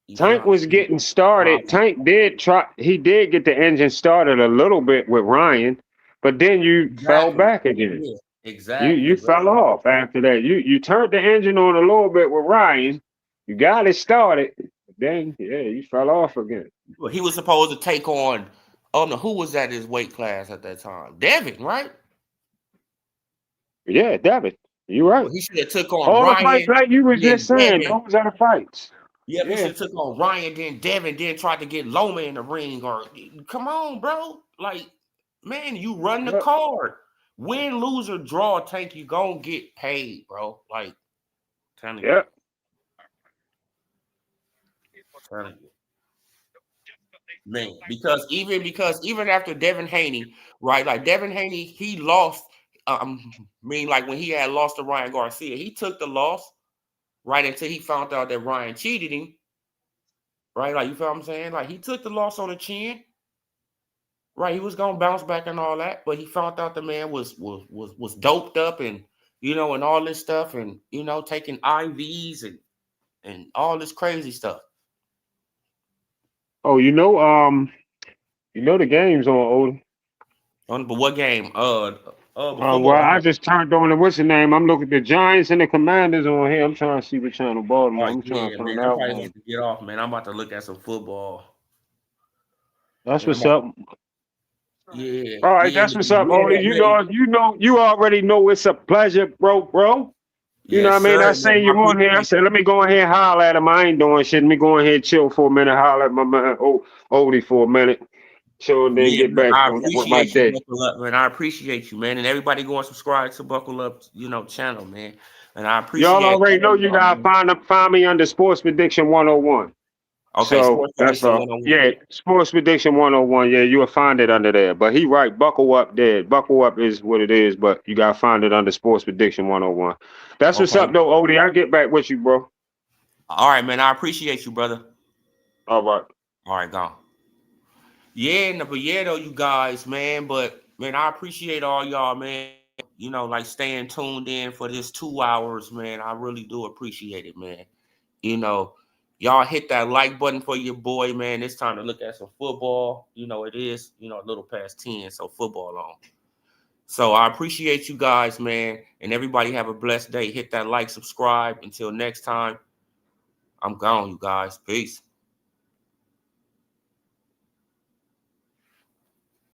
You feel Tank what I'm was saying? getting started. Tank did try. He did get the engine started a little bit with Ryan, but then you fell Exactly. back again. Yeah, You exactly, bro. fell off after that. You turned the engine on a little bit with Ryan. You got it started. Then yeah, you fell off again. Well, he was supposed to take on, no, who was at his weight class at that time? Devin, right? Yeah, Devin, you right. Well, he should have took on All the fights Ryan, like you was just then saying, Devin. those are the fights. Yep, he should Yeah, have took on Ryan, then Devin, then tried to get Loma in the ring. Or come on, bro. Like, man, you run the yep, card. Win, lose, or draw, Tank, you gonna get paid, bro. Like, telling you, yep. telling you. Man, because even after Devin Haney, right? Like Devin Haney, he lost. Like when he had lost to Ryan Garcia, he took the loss right until he found out that Ryan cheated him. Right, like you feel what I'm saying? Like he took the loss on the chin. Right, he was gonna bounce back and all that, but he found out the man was doped up and and all this stuff and taking IVs and all this crazy stuff. Oh, the game's on, Odie. But what game? Before Well, I what? just turned on the what's the name? I'm looking at the Giants and the Commanders on here. I'm trying to see what channel All Baltimore. right, I'm trying to yeah, find man. I'm out probably gonna one. have to get off, man. I'm about to look at some football. That's Man, I'm what's about up. yeah, All right, yeah, that's man. what's up, Yeah, Odie. You already know it's a pleasure, bro. You know yes, what I mean? I sir, man. seen I you on here. I appreciate said, let me go ahead and holler at him. I ain't doing shit. Let me go ahead and chill for a minute, holler at my man Odie for a minute. So then Yeah, get man. back I on with my appreciate you, day. Buckle Up, man. I appreciate you, man. And everybody go and subscribe to Buckle Up, channel, man. And I Y'all appreciate already know all you y'all, gotta man. find me under Sports Prediction 101. Okay, So Sports that's Prediction all. 101. Yeah, Sports Prediction 101. Yeah, you will find it under there. But he right, buckle up there. Buckle up is what it is, but you gotta find it under Sports Prediction 101. That's what's Okay. up though, Odie. I'll get back with you, bro. All right, man. I appreciate you, brother. All right. All right, gone. Yeah, no, but yeah, though, you guys, man. But man, I appreciate all y'all, man. Like staying tuned in for this 2 hours, man. I really do appreciate it, man. You know, y'all hit that like button for your boy, man. It's time to look at some football. It is, a little past 10, so football on. So I appreciate you guys, man. And everybody have a blessed day. Hit that like, subscribe. Until next time, I'm gone, you guys. Peace.